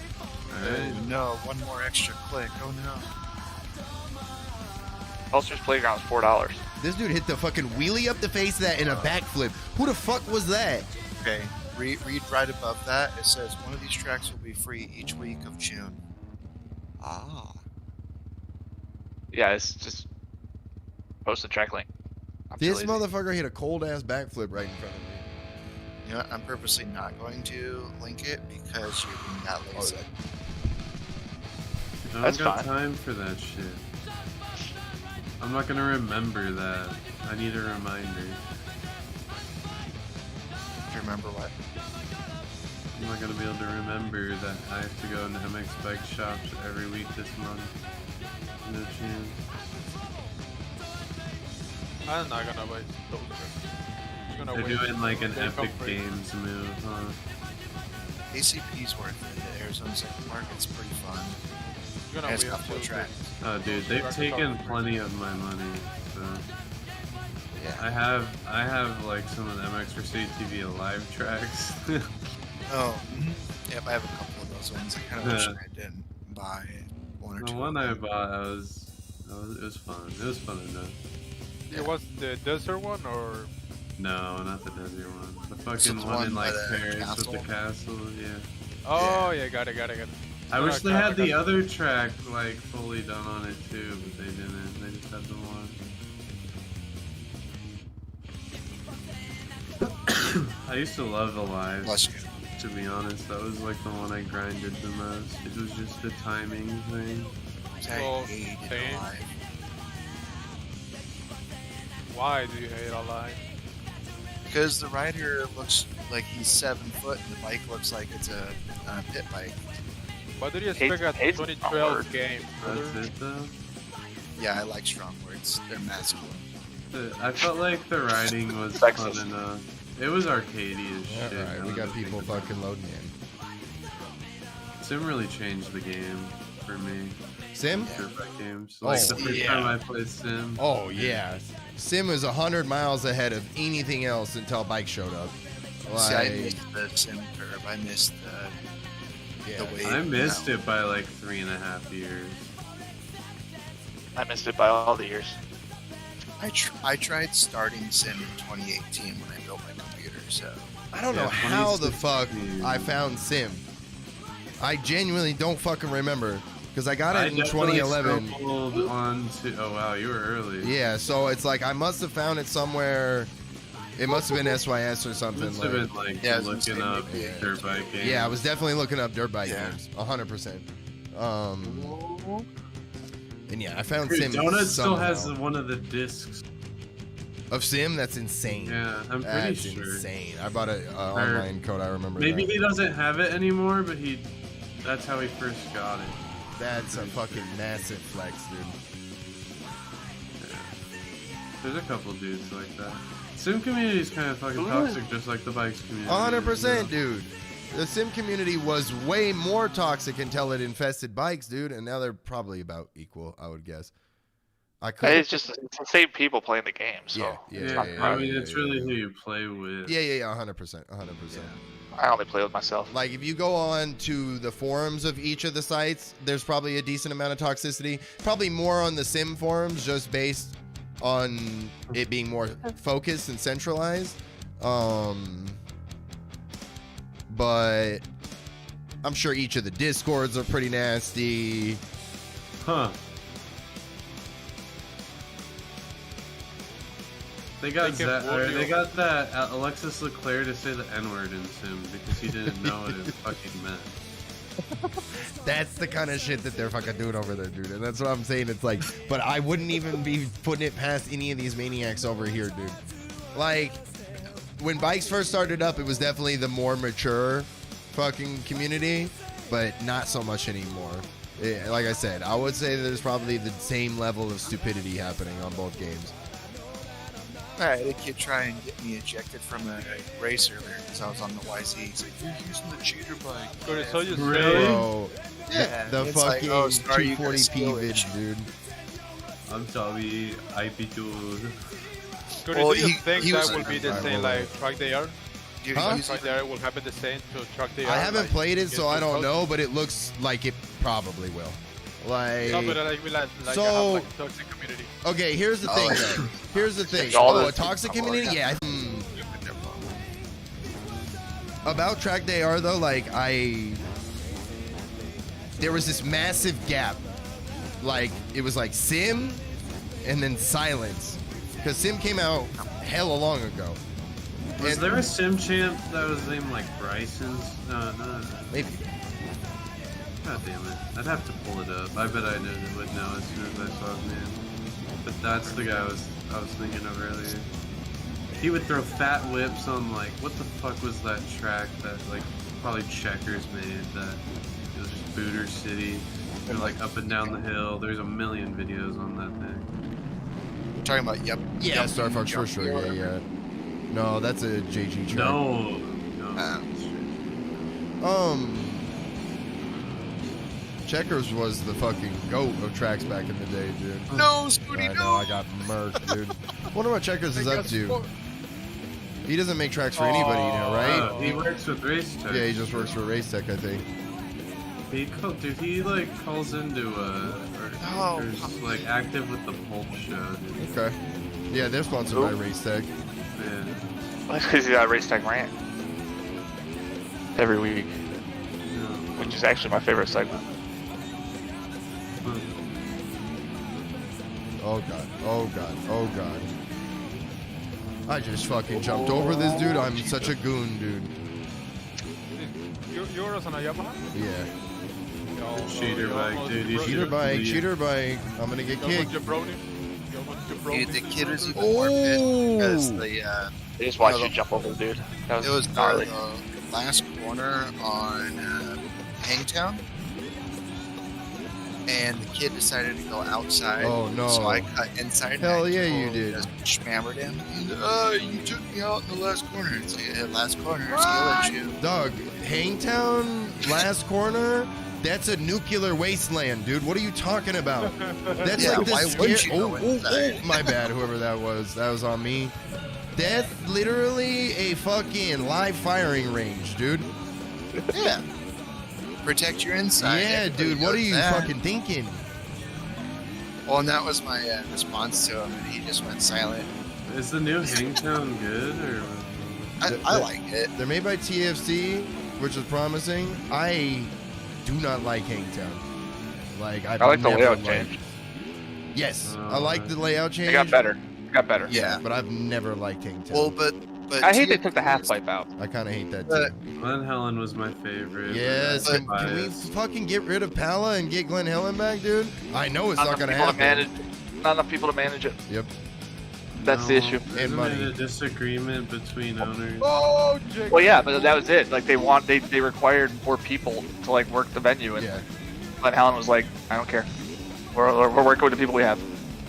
Alright? No, one more extra click. Oh no. Pelster's Playground is $4. This dude hit the fucking wheelie up the face of that in a backflip. Who the fuck was that? Okay, read right above that. It says one of these tracks will be free each week of June. Ah. Yeah, it's just post the track link. I'm too This lazy. motherfucker hit a cold ass backflip right in front of me. You know what? I'm purposely not going to link it because you're being that lazy. I don't That's got fine. time for that shit. I'm not gonna remember that. I need a reminder. Do you remember what? I'm not gonna be able to remember that I have to go into MX Bike shops every week this month. No chance. I'm not gonna buy those tracks. I'm gonna They're wait doing like an till they come Epic free. Games move, huh? ACP's worth it. The Arizona Cycle Park, it's pretty fun. I'm gonna And it's wait got full until track. Oh, dude, they've taken plenty of my money. So Yeah. I have like some of the MX for State TV Alive tracks. Oh. Yep, I have a couple of those ones. I kind of wish I didn't buy one or The two. one of I them. bought, it was fun. It was fun enough. It was the desert one or No, not the desert one. The So fucking the one one in by like the Paris castle? with the castle. Yeah. oh yeah, got it. I wish they Okay, had the okay. other track like fully done on it too, but they didn't. They just had the one. I used to love Alive. Bless you. To be honest, that was like the one I grinded the most. It was just the timing thing. I Well, hated same. Alive. why do you hate Alive? Because the rider looks like he's 7 foot and the bike looks like it's a pit bike. What did you Hate- expect at hate's 2012 not game? brother? That's it though. Yeah, I like strong words. They're masculine. I felt like the riding was Sexist. fun enough. It was arcadey as shit. Alright, we now got that I people think about fucking loading in. Sim really changed the game for me. Sim? Dirt bike games. Like the first time I played Sim. Oh yeah, Sim was 100 miles ahead of anything else until bike showed up. See, I Like, missed the sim curve. I missed the wave. I missed it by like 3.5 years. I missed it by all the years. I tried starting sim in 2018 when I built my computer. So I don't know how the fuck I found Sim. I genuinely don't fucking remember because I got it in 2011. Oh wow, you were early. Yeah, so it's like I must have found it somewhere. It must have been SYS or something. Must have been like looking up dirt bike games. Yeah, I was definitely looking up dirt bike games, 100%. And yeah, I found Sim. Donut still somehow. has one of the discs Of Sim. That's insane. Yeah, I'm pretty That's sure. insane. I bought an online code. I remember. Maybe that. he doesn't have it anymore, but that's how he first got it. That's a fucking massive flex, dude. Yeah. There's a couple dudes like that. Sim community is kind of fucking toxic, just like the bikes community. 100%, dude. The Sim community was way more toxic until it infested bikes, dude, and now they're probably about equal, I would guess. It's just it's the same people playing the game, so Yeah, I mean, it's really who you play with. Yeah, 100%, 100%. I only play with myself. Like, if you go on to the forums of each of the sites, there's probably a decent amount of toxicity. Probably more on the Sim forums, just based on it being more focused and centralized. But I'm sure each of the Discords are pretty nasty. Huh. They got that Alexis Leclerc to say the N-word in Sim because he didn't know what it fucking meant. That's the kind of shit that they're fucking doing over there, dude. And that's what I'm saying. It's like, but I wouldn't even be putting it past any of these maniacs over here, dude. Like, when bikes first started up, it was definitely the more mature fucking community, but not so much anymore. Like I said, I would say there's probably the same level of stupidity happening on both games. Alright, a kid try and get me ejected from a race earlier because I was on the YZ. He's like, you're using the cheater bike. Really? Bro, Yeah. the it's fucking like, oh, sorry, you got a 240p skill vid, issue. dude. I'm sorry, IP2. Could Well, you he think was that will be the Alright, same well, like Track They Are? Dude, Huh? he's Track They Are will happen the same to Track They Are. I haven't like, played it, so I don't know. know, but it looks like it probably will. Like, No, but like, So- I have like toxic community. okay, here's the thing, though. Here's the thing. All Oh, a this- toxic community? Yeah. About Track Day R, though, like, there was this massive gap. Like, it was like Sim and then Silence. Because Sim came out hella long ago. Was And- there a Sim champ that was named like Bryson's? No. Maybe. God damn it. I'd have to pull it up. I bet I would know as soon as I saw his name. But that's the guy I was thinking of earlier. He would throw fat whips on like, what the fuck was that track that like probably Checkers made that it was just Booter City. They're like up and down the hill. There's a million videos on that thing. talking about, yep. Yeah, yep, Star Fox for sure. Yeah. No, that's a JG track. No. Checkers was the fucking goat of tracks back in the day, dude. No, Scooty, I no! know, I got murked, dude. Wonder what Checkers is up to. He doesn't make tracks for anybody, you know, right? He works with Race Tech. Yeah, he just works for Race Tech, I think. He like calls into or is like active with the Pulp show, dude. Okay. Yeah, they're sponsored by Race Tech. Yeah. That's because you got a race tech rant every week, which is actually my favorite segment. Oh god, oh god, oh god. I just fucking jumped over this dude. I'm such a goon, dude. You're on a Yamaha? Yeah. Cheater bike, dude. You Cheater bike, cheater bike. I'm gonna get kicked. Dude, the kid was even more pissed because They just watched you jump over the dude. That it was gnarly. the last corner on Hangtown. and the kid decided to go outside. Oh, no. So I cut inside. Hell and I yeah, you totally did. Just shmammered him. You took me out in the last corner. It's the last corner. So I'll let you. Dog, Hangtown, last corner. That's a nuclear wasteland, dude. What are you talking about? That's Yeah, like the why wouldn't you go inside? my bad, whoever that was. That was on me. That's literally a fucking live firing range, dude. Yeah. Protect your inside. Yeah, Everybody dude. What are knows you that. fucking thinking? Well, and that was my response to him, and he just went silent. Is the new Hangtown good or? I like it. They're made by TFC, which is promising. I do not like Hangtown. Like I like the never layout liked- change. Yes, I like the layout change. It got better. It got better. Yeah. But I've never liked Hangtown. Well, but I hate they took the half pipe out. I kind of hate that But- too. Glen Helen was my favorite. Yes, but can we fucking get rid of Pala and get Glenn Helen back, dude? I know it's not enough gonna people happen. to manage. Not enough people to manage it. Yep. That's the issue. And Isn't money. it a disagreement between owners? Oh, Jake. Well, yeah, but that was it. Like they required more people to like work the venue, and Yeah. Glen Helen was like, I don't care. We're working with the people we have.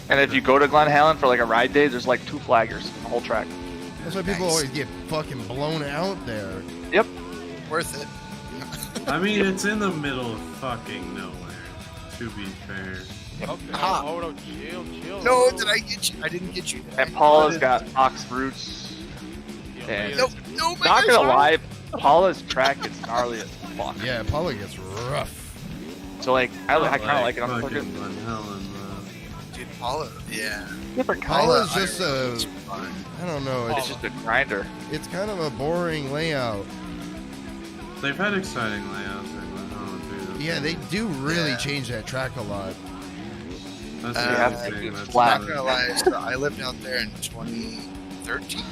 And if you go to Glen Helen for like a ride day, there's like 2 flaggers on the whole track. That's why people Nice. always get fucking blown out there. Yep. worth it. I mean, it's in the middle of fucking nowhere. To be fair. Okay, Ah. hold on, chill. No, did I get you? I didn't get you. Did I? And Paula's got ox roots. Yeah, Yeah. No, no, my Not gosh, gonna lie, Paula's track is gnarly as fuck. Yeah, Pala gets rough. So like, I kind of like it. I'm fucking fucking Glen Helen, though. Dude, Paula, yeah. different kind. Paula's Paula, just I- a, it's fun. I don't know, It's it's, just a grinder. it's kind of a boring layout. They've had exciting layouts at Glen Helen, too. Yeah, they do really Yeah. change that track a lot. That's Uh, the have other to thing. do That's flat. Not gonna lie, so I lived out there in 2013,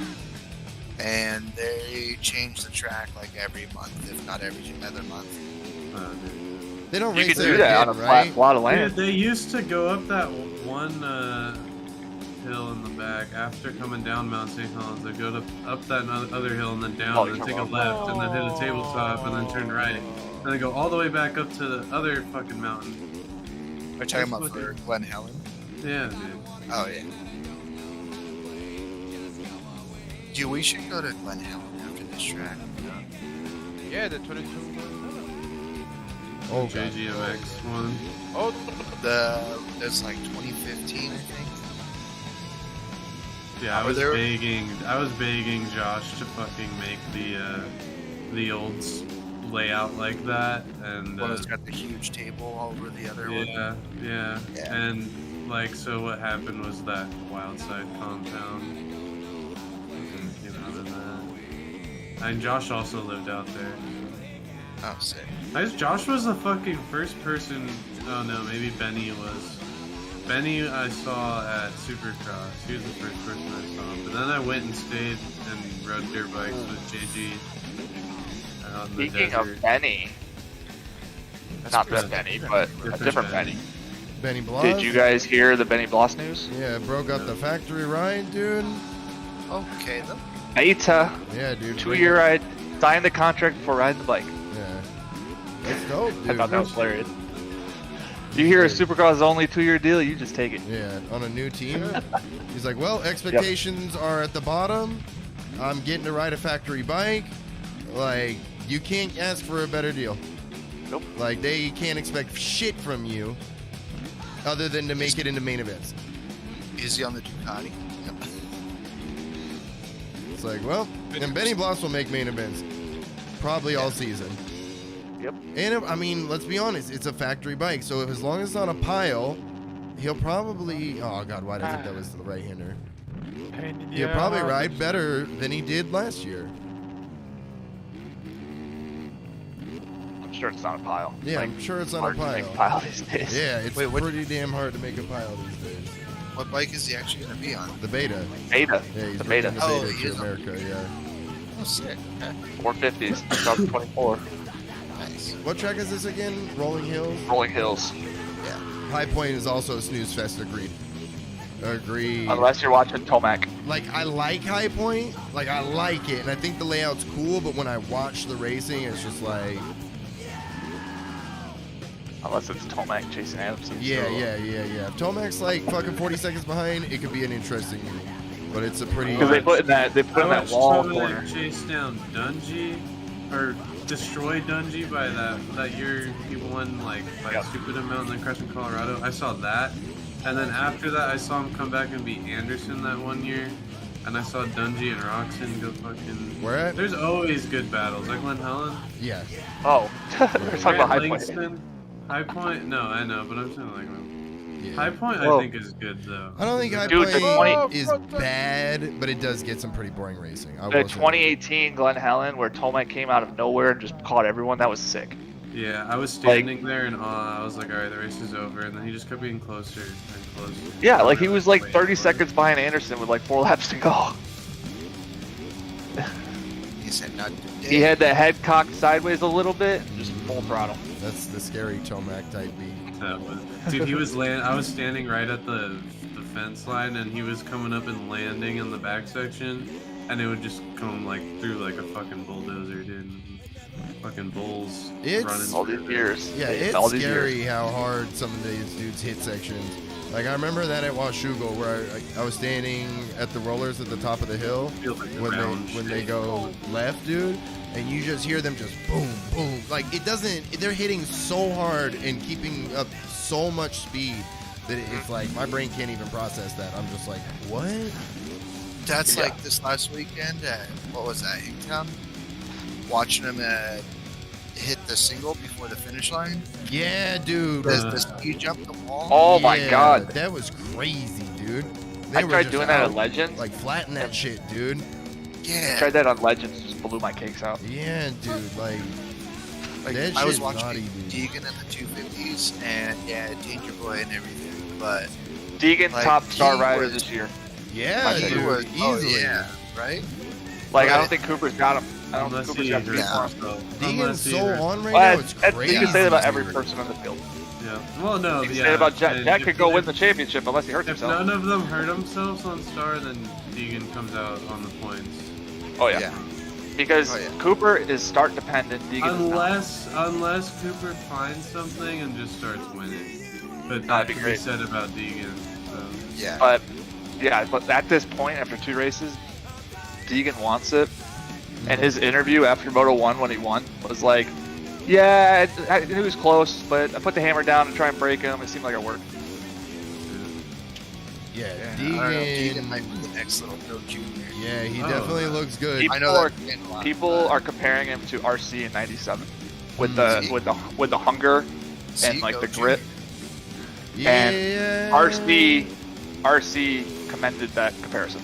and they change the track like every month, if not every other month. Dude. They don't You race can there do that again, on a right? flat plot of Dude, land. they used to go up that one hill in the back after coming down Mount St. Helens. They go up that other hill and then down, Oh, and you then take a come left, and then hit a tabletop, and then turn right, and then go all the way back up to the other fucking mountain. We're talking That's about for fucking- Glen Helen. Yeah, dude. Oh yeah. Dude, we should go to Glen Helen after this track. Yeah, the 22. Oh, God. JGMX one. Oh, That's like 2015, I think. Yeah, I Were was there- begging Josh to fucking make the old layout like that, and One that's got the huge table over the other one. yeah, Yeah. and like so, what happened was that Wildside compound came out of that, and Josh also lived out there. Oh, sick. Josh was the fucking first person. Oh no, maybe Benny was. Benny I saw at Supercross. He was the first person I saw. But then I went and stayed and rode dirt bikes with JG out in the Speaking desert. of Benny, not that Benny, but a different Benny. Benny Bloss? Did you guys hear the Benny Bloss news? Yeah, bro got the factory ride, dude. Okay, then. Aita, Yeah, dude. 2-year ride, signed the contract before riding the bike. Yeah. That's dope, dude. I thought that was hilarious. You hear a Supercross only 2-year deal, you just take it. Yeah, on a new team. He's like, well, expectations are at the bottom. I'm getting to ride a factory bike. Like, you can't ask for a better deal. Nope. Like, they can't expect shit from you other than to make it into main events. Is he on the Ducati? It's like, well, and Benny Bloss will make main events probably all season. Yep. And, I mean, let's be honest, it's a factory bike. So if as long as it's on a pile, he'll probably... Oh, God, why did I think that was the right-hander? He'll probably ride better than he did last year. I'm sure it's not a pile. Yeah, Like, I'm sure it's on a hard to pile. make a pile these days. Yeah, it's Wait, what- pretty damn hard to make a pile these days. What bike is he actually going to be on? The beta. Beta. Yeah, he's The bringing beta. the Oh, beta he to is on- America, yeah. Oh, sick. Okay. 450s, 2024. Nice. What track is this again? Rolling Hills? Rolling Hills. Yeah. High Point is also a snooze fest, agreed. Agreed. Unless you're watching Tomac. Like, I like High Point. Like, I like it, and I think the layout's cool, but when I watch the racing, it's just like... Unless it's Tomac chasing Adamson. Yeah. If Tomac's like fucking 40 seconds behind, it could be an interesting move. But it's a pretty. Because they put in that wall Tomac corner. chase down Dungy, or destroy Dungy by that year he won like by a stupid amount in the Crescent, Colorado. I saw that, and then after that I saw him come back and beat Anderson that one year, and I saw Dungy and Roxon go fucking. Where at? There's always good battles, like Glen Helen. Yeah. Oh, we're talking about High Point. Langston. High Point, no, I know, but I'm saying like Yeah. High Point. Whoa. I think is good though. I don't think High Dude, the Point is bad, but it does get some pretty boring racing. I The will say. 2018 Glen Helen, where Tomac came out of nowhere and just caught everyone, that was sick. Yeah, I was standing there in awe. I was like, all right, the race is over, and then he just kept getting closer and closer. Yeah, like he was like Wait 30 for it. seconds behind Anderson with like 4 laps to go. He said not today. He had the head cocked sideways a little bit, just full throttle. That's the scary Tomac type beat. That was, dude, he was I was standing right at the fence line, and he was coming up and landing in the back section, and it would just come like through like a fucking bulldozer, dude. Fucking bulls It's- running. All through these there. years. Yeah, it's all these scary years. how hard some of these dudes hit sections. Like I remember that at Washougal where I was standing at the rollers at the top of the hill Feels like when round they shape. go left, dude, and you just hear them just boom, boom. Like it doesn't. They're hitting so hard and keeping up so much speed that it's like my brain can't even process that. I'm just like, what? That's Yeah. like this last weekend at, what was that, Higtown? Watching him hit the single before the finish line. Yeah, dude. The ski jump the wall. Oh my Yeah, god. that was crazy, dude. I were tried just doing that out, at Legends. Like flatten that shit, dude. I Yeah. tried that on Legends, just blew my cakes out. Yeah, dude. Like Like, that I was shit's watching naughty, dude. Deegan in the 250s, and yeah, Danger Boy and everything, but Deegan Like, top star he rider was- this year. Yeah, He dude. was, Easily. oh yeah, right? Like I Right. don't think Cooper's got him. I don't Unless think he Cooper's got hurts three for him. himself. Deegan's Unless he so hurts- on right Well, now. It's that's- crazy. you can say that about every dude. person on the field. Yeah. Well, no, You can yeah. say that about Jack. and Jack if- could go win if- the championship unless he hurts If himself. none of them hurt themselves on Star, then Deegan comes out on the points. Oh yeah. Because Oh, yeah. Cooper is start dependent. Deegan is not. Unless Cooper finds something and just starts winning. But that That'd be could great. be said about Deegan. So. Yeah. But yeah, but at this point, after 2 races, Deegan wants it. And his interview after Moto 1 when he won was like, yeah, it was close, but I put the hammer down to try and break him. It seemed like it worked. Yeah, I don't know, Deegan Deegan. might be the next little Bill Jr. Yeah, he Oh. definitely looks good. People I know are- that a lot, People but are comparing him to RC in '97 with Mm. with the hunger see, and like Bill the Jr. grit. Yeah. RC commended that comparison.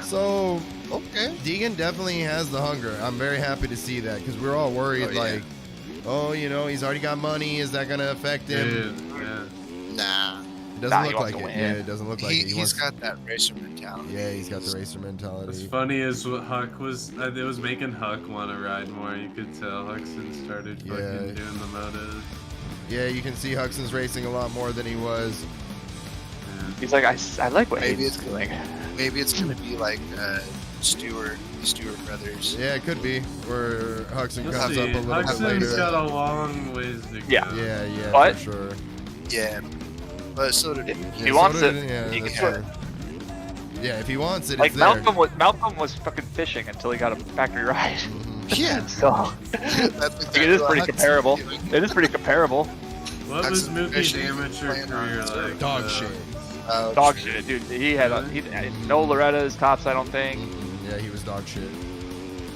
So Okay. Deegan definitely has the hunger. I'm very happy to see that because we're all worried, Oh, yeah. like, oh, you know, he's already got money. Is that gonna affect him? Dude, yeah. Nah. It doesn't Nah, he look wants like to it. win. Yeah, it doesn't look like it. He He's wants. got that racer mentality. Yeah, he's got the racer What's mentality. funny is what Huck was. It was making Huck want to ride more. You could tell Huxton started fucking Yeah. doing the motos. Yeah, you can see Huxton's racing a lot more than he was. Yeah. He's like, I like what Maybe Hayden's it's- doing. Maybe it's gonna be like Stewart, the Stewart brothers. Yeah, it could be where Huxton Let's comes see. up a little bit Huxton's later. got a long ways to go. Yeah. Yeah, But- for sure. Yeah. But so did He wants so it. did- Yeah, He that's can- true. Yeah, if he wants it, Like it's there. Malcolm was fucking fishing until he got a factory ride. Mhm. Yeah. So That's exactly it is what pretty Hudson's comparable. doing. It is pretty comparable. What was Huxton Mookie's Fishing amateur playing on career his like? Dog shit. Dog shit, dude. He had no Loretta's tops. I don't think. Mhm. Yeah, he was dog shit.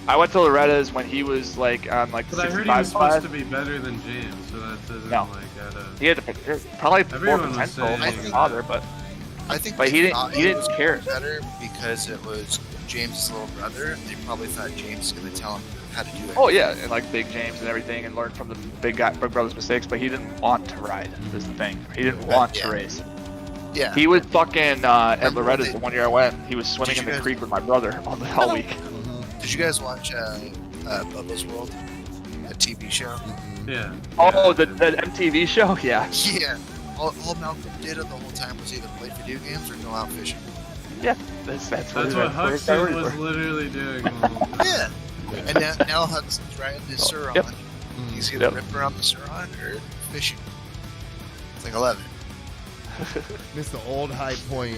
I went to Loretta's when he was like on like But I heard he was 65 supposed class. to be better than James, so that doesn't No. like add up. He had probably Everyone more was potential saying- than his father, but I think But they he didn't- thought he didn't was care. better because it was James's little brother. They probably thought James was going to tell him how to do it. oh yeah, and like Big James and everything, and learn from the big brother's mistakes. But he didn't want to ride. This is the thing. He didn't want to Yeah. race. Yeah. He was fucking at Remember Loretta's they- the one year I went. He was swimming Did in you the guys- creek with my brother all week. Mhm. Did you guys watch Bubba's World, a TV show? Mhm. Yeah. Oh, yeah, the MTV show, yeah. Yeah. All Malcolm did the whole time was either play video games or go out fishing. Yeah, that's That's what what his Huxton priorities was were. literally doing. the whole time. Yeah. And now Hudson's riding his Suron. Yep. Mhm. He's either Yep. ripping around the Suron or fishing. Like 11. Missed the old High Point.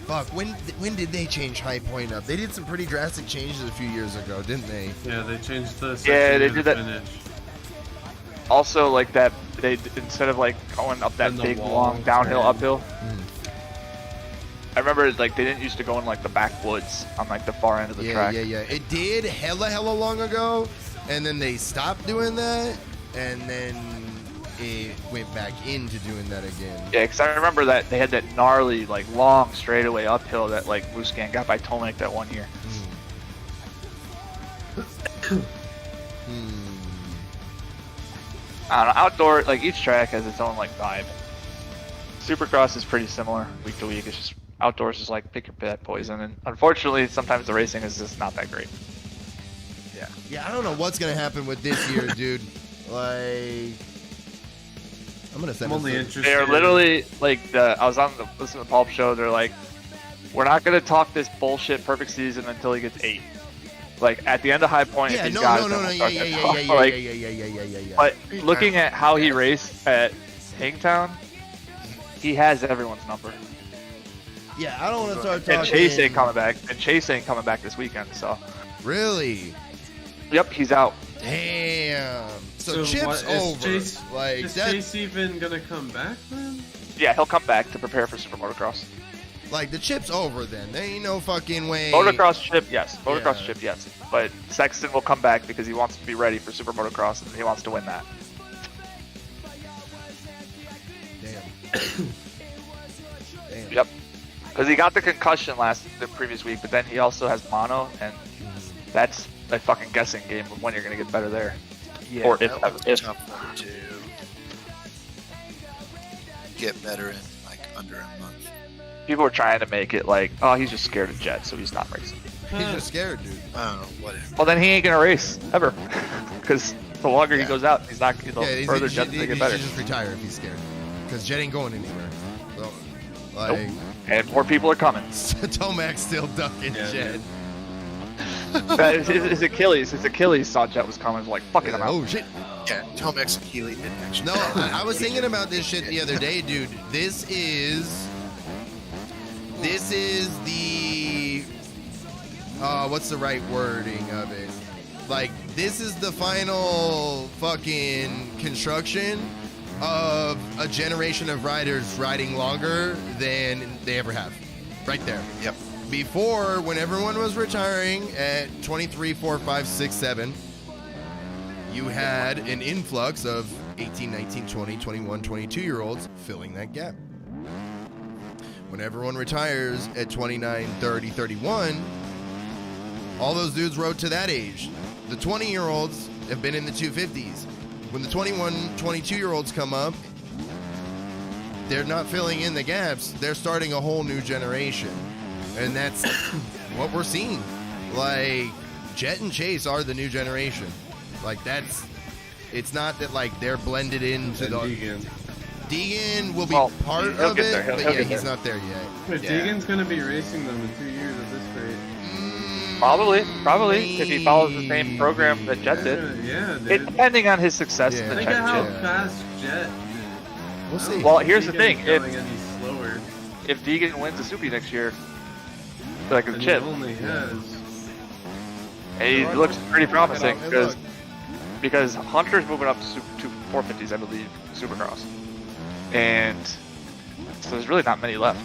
Fuck, when did they change High Point up? They did some pretty drastic changes a few years ago, didn't they? Yeah, they changed the Yeah, they section did to that. finish. Also, like that, they instead of like going up that And the big wall, long downhill right. uphill. I remember like they didn't used to go in like the backwoods on like the far end of the Yeah, track. yeah. It did hella long ago, and then they stopped doing that, and then it went back into doing that again. Yeah, because I remember that they had that gnarly, like long straightaway uphill that like Muscan got by Tomac that one year. I don't know, outdoor, like each track has its own like vibe. Supercross is pretty similar week to week. It's just outdoors is like pick your pet poison, and unfortunately sometimes the racing is just not that great. Yeah, I don't know what's gonna happen with this year, dude. Like, I'm gonna send I'm only this. interested. They are literally like I was on the listen to the Pulp show. They're like, we're not gonna talk this bullshit perfect season until he gets 8. Like at the end of High Point, if Yeah, he's no, got no, it, no, then no, we'll yeah, start yeah, that yeah, talk. yeah, Like, yeah. But looking at how he raced at Hangtown, he has everyone's number. Yeah, I don't want to start talking. And Chase ain't coming back. And Chase ain't coming back this weekend. So, Really? yep, he's out. Damn. So what, Chip's is over. Chase, Like is that. Chase even gonna come back then? Yeah, he'll come back to prepare for Super Motocross. Like the chip's over. Then there ain't no fucking way. Motocross chip, yes. Motocross Yeah. chip, yes. But Sexton will come back because he wants to be ready for Super Motocross and he wants to win that. Damn. Damn. Yep. Because he got the concussion the previous week, but then he also has mono, and that's a fucking guessing game of when you're gonna get better there. Yeah, Or if- that was a if- tough one to get better in like under a month. People were trying to make it like, oh, he's just scared of Jet, so he's not racing. He's just scared, dude. I don't know, whatever. Well, then he ain't gonna race ever, because the longer he goes out, he's not. The Yeah, further Jet's gonna he get better. should just retire if he's scared. Because Jet ain't going anywhere. So, like, And more people are coming. Tomac's still ducking Yeah, Jet. His Achilles saw Jet was coming, was like, fucking him out. Oh shit. Yeah, Tomex and Healy didn't actually. No, I was thinking about this shit the other day, dude. This is the what's the right wording of it? Like, this is the final fucking construction of a generation of riders riding longer than they ever have. Right there. Yep. Before, when everyone was retiring at 23, 4, 5, 6, 7, you had an influx of 18, 19, 20, 21, 22-year-olds filling that gap. When everyone retires at 29, 30, 31, all those dudes rode to that age. The 20-year-olds have been in the 250s. When the 21, 22-year-olds come up, they're not filling in the gaps. They're starting a whole new generation. And that's what we're seeing. Like, Jet and Chase are the new generation. Like, it's not that, like, they're blended into And the... Deegan. Deegan will be Well, part he'll of get it, there. He'll but yeah, get he's there. not there yet. But Yeah. Deegan's gonna be racing them in 2 years at this rate. Probably, if he follows the same program that Jet did. Yeah, It, dude. depending on his success in Yeah. the Think of how championship. fast Jet. We'll see. Well, here's the Deegan's thing. going and he's slower. If Deegan wins the Soupy next year, like a And chip, he only has. and he looks pretty promising And look, because Hunter's moving up to 450s, I believe, Supercross, and so there's really not many left.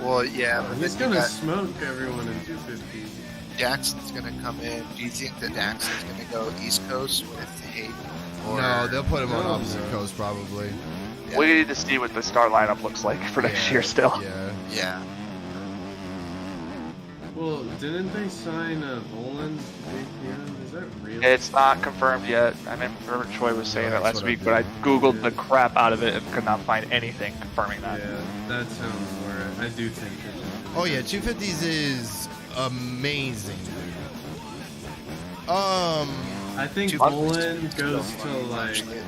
Well, yeah, but He's then you gonna got smoke everyone in 250. Daxon's gonna come in. Do you think that Daxon's gonna go East Coast with Hayden? Or no, they'll put him on No, opposite no. coast probably. Yeah. We need to see what the star lineup looks like for next Yeah, year still. Yeah. Yeah. Well, didn't they sign Volan's APM? Is that real? It's not confirmed yet. I remember Troy was saying No, that that's last what I week, but I did. googled the crap out of it and could not find anything confirming that. Yeah, that sounds more. I do think it is. Oh yeah, 250s is amazing, dude. I think 250s Volan goes so to funny, like, actually.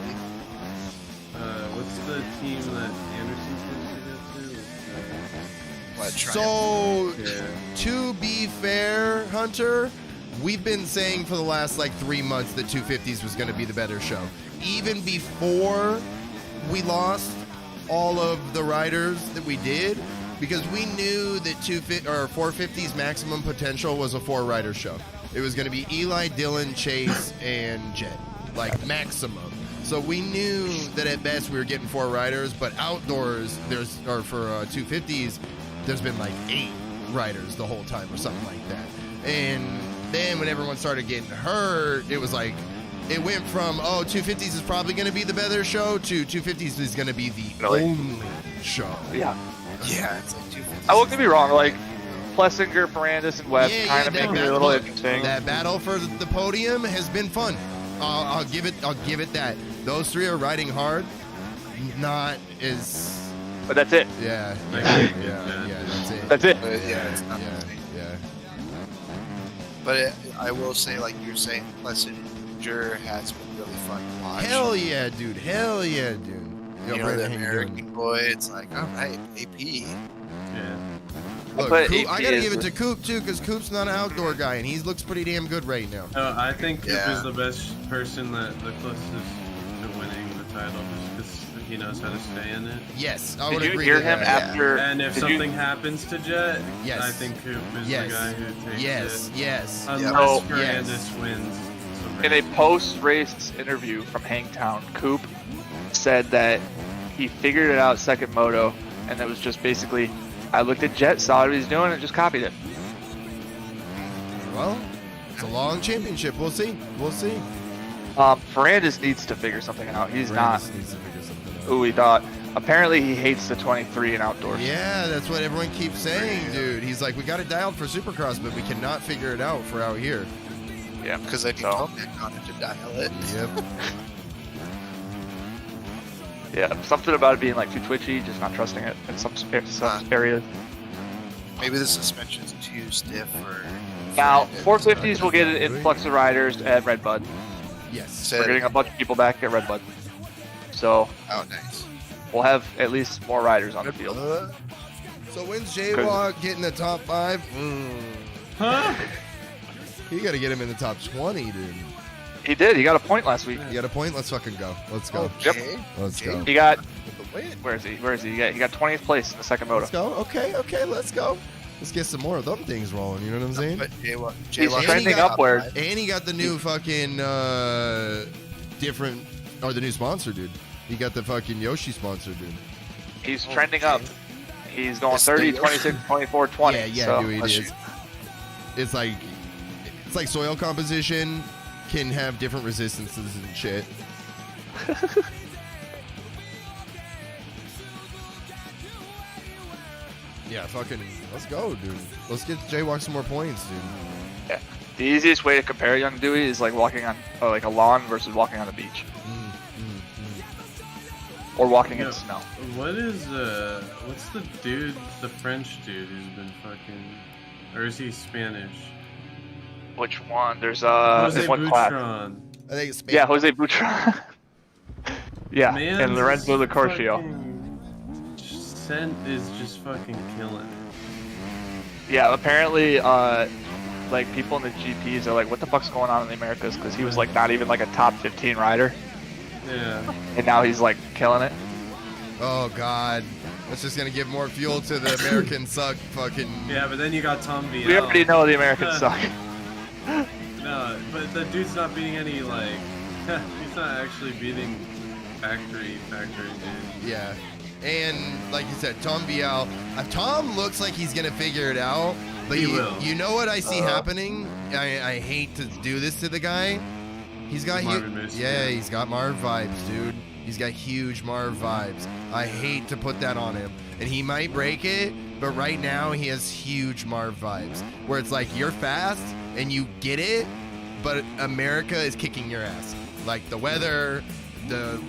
what's the team that Anderson's supposed to go What, So, to? Yeah. to be fair, Hunter, we've been saying for the last like 3 months that 250s was going to be the better show. Even before we lost all of the riders that we did, because we knew that 450's maximum potential was a 4-rider show. It was going to be Eli, Dylan, Chase, and Jet, like maximum. So we knew that at best we were getting 4 riders, but outdoors for 250s, there's been like 8 riders the whole time or something like that. And then when everyone started getting hurt, it was like, it went from, 250s is probably going to be the better show to 250s is going to be the only show. Yeah. Yeah, it's like 250. I won't get me wrong, like Plessinger, Ferrandis, and Webb kind of make it a little interesting. That battle for the podium has been fun. I'll give it that. Those 3 are riding hard. Not as. But that's it. Yeah, that's it. That's it. But yeah, it's not the thing. Yeah. But I will say, like you're saying, Plessinger has been really fun to watch. Hell yeah, dude. Yo, You know, Brandon, the how you American doing? boy, it's like, all right, AP. Yeah. Look, But Coop, AP I gotta is- give it to Coop too, because Coop's not an outdoor guy, and he looks pretty damn good right now. I think Coop Yeah. is the best person the closest to winning the title, just because he knows how to stay in it. Yes, I Did would you agree hear with him that. after? And if did something happens to Jet, Yes. I think Coop is the guy who takes it. Yes. Unless So- Ferrandis yes. wins. In a post-race interview from Hangtown, Coop said that he figured it out second moto, and it was just basically, I looked at Jet, saw what he's doing, and just copied it. Well, it's a long championship. We'll see. Ferrandis needs to figure something out. He's not Brandis needs to figure something out. who he thought. Apparently, he hates the 23 in outdoors. Yeah, that's what everyone keeps saying, dude. He's like, we got it dialed for Supercross, but we cannot figure it out for out here. Yeah, Because I so, told Nick on it to dial it. Yep. yeah, something about it being like too twitchy, just not trusting it in some areas. Maybe the suspension's too stiff or. Now, 450s will get an influx of riders at Redbud. Yes. We're getting a bunch of people back at Redbud. So, Oh, nice. we'll have at least more riders on the field. So when's Jaywalk getting the top 5? Huh? You got to get him in the top 20, dude. He did. He got a point last week. You got a point? Let's fucking go. Let's go. Yep. Okay. Let's go. He got, Wait. where is he? He got 20th place in the second moto. Let's go. Okay, let's go. Let's get some more of them things rolling, you know what I'm saying? But Jaywalk, He's Jaywalk trending got upward. top And he got the new fucking different, or the new sponsor, dude. He got the fucking Yoshi sponsor, dude. He's Oh, trending okay. up. He's going It's 30, the- 26, 24, 20. Yeah, so. dude, it Bless is. you. It's like soil composition can have different resistances and shit. Yeah, fucking, let's go, dude. Let's get Jaywalk some more points, dude. Yeah. The easiest way to compare Young Dewey is like walking on like a lawn versus walking on a beach, or walking Yeah. in snow. What is what's the dude, the French dude who's been fucking, or is he Spanish? Which one? There's Jose one class. Boutron. I think it's Yeah, Jose Boutron. Yeah, Man, and Lorenzo this Licorcio. fucking Scent is just fucking killing. Yeah, apparently, like people in the GPs are like, "What the fuck's going on in the Americas?" Because he was like not even like a top 15 rider, Yeah. and now he's like killing it. Oh god, that's just gonna give more fuel to the American suck fucking. Yeah, but then you got Tom VL. We already know the Americans suck. No, but the dude's not beating any like. He's not actually beating factory dude. Yeah, and like you said, Tom Bial. Tom looks like he's gonna figure it out, but He you, will. you know what I see happening? I hate to do this to the guy. He's got Marvin Moose, yeah, yeah. he's got Marv vibes, dude. He's got huge Marv vibes. I hate to put that on him, and he might break it, but right now he has huge Marv vibes, where it's like you're fast and you get it, but America is kicking your ass. Like the weather, the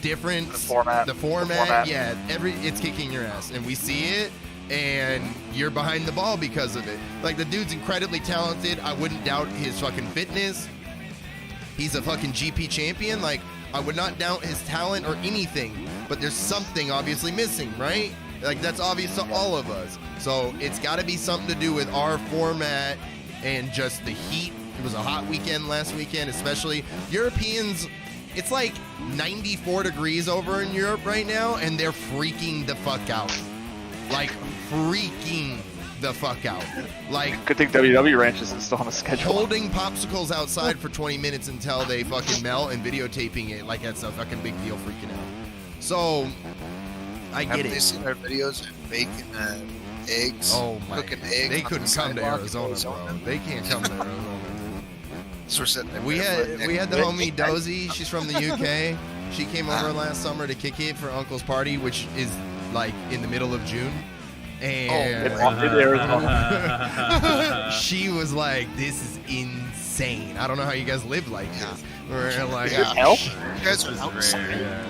difference, The format. yeah, it's kicking your ass, and we see it, and you're behind the ball because of it. Like the dude's incredibly talented. I wouldn't doubt his fucking fitness. He's a fucking GP champion. Like I would not doubt his talent or anything, but there's something obviously missing, right? Like that's obvious to all of us. So it's got to be something to do with our format and just the heat It was a hot weekend last weekend, especially Europeans. It's like 94 degrees over in Europe right now, and they're freaking the fuck out. Like, freaking the fuck out. Like, Good thing WWE Ranches is still on the schedule. holding popsicles outside for 20 minutes until they fucking melt and videotaping it like that's a fucking big deal, freaking out. So, I get Haven't they it. seen our videos of baking eggs? Oh my! Cooking eggs They on couldn't the come to sidewalk in Arizona, bro. They can't come to Arizona. So we're sitting there We barefoot had the and- homie Dozy. She's from the UK. She came over last summer to kick it for Uncle's party, which is like in the middle of June. And It's in Arizona. she was like, "This is insane. I don't know how you guys live like this." We're like, Yeah. Help? You guys are That's outside. rare.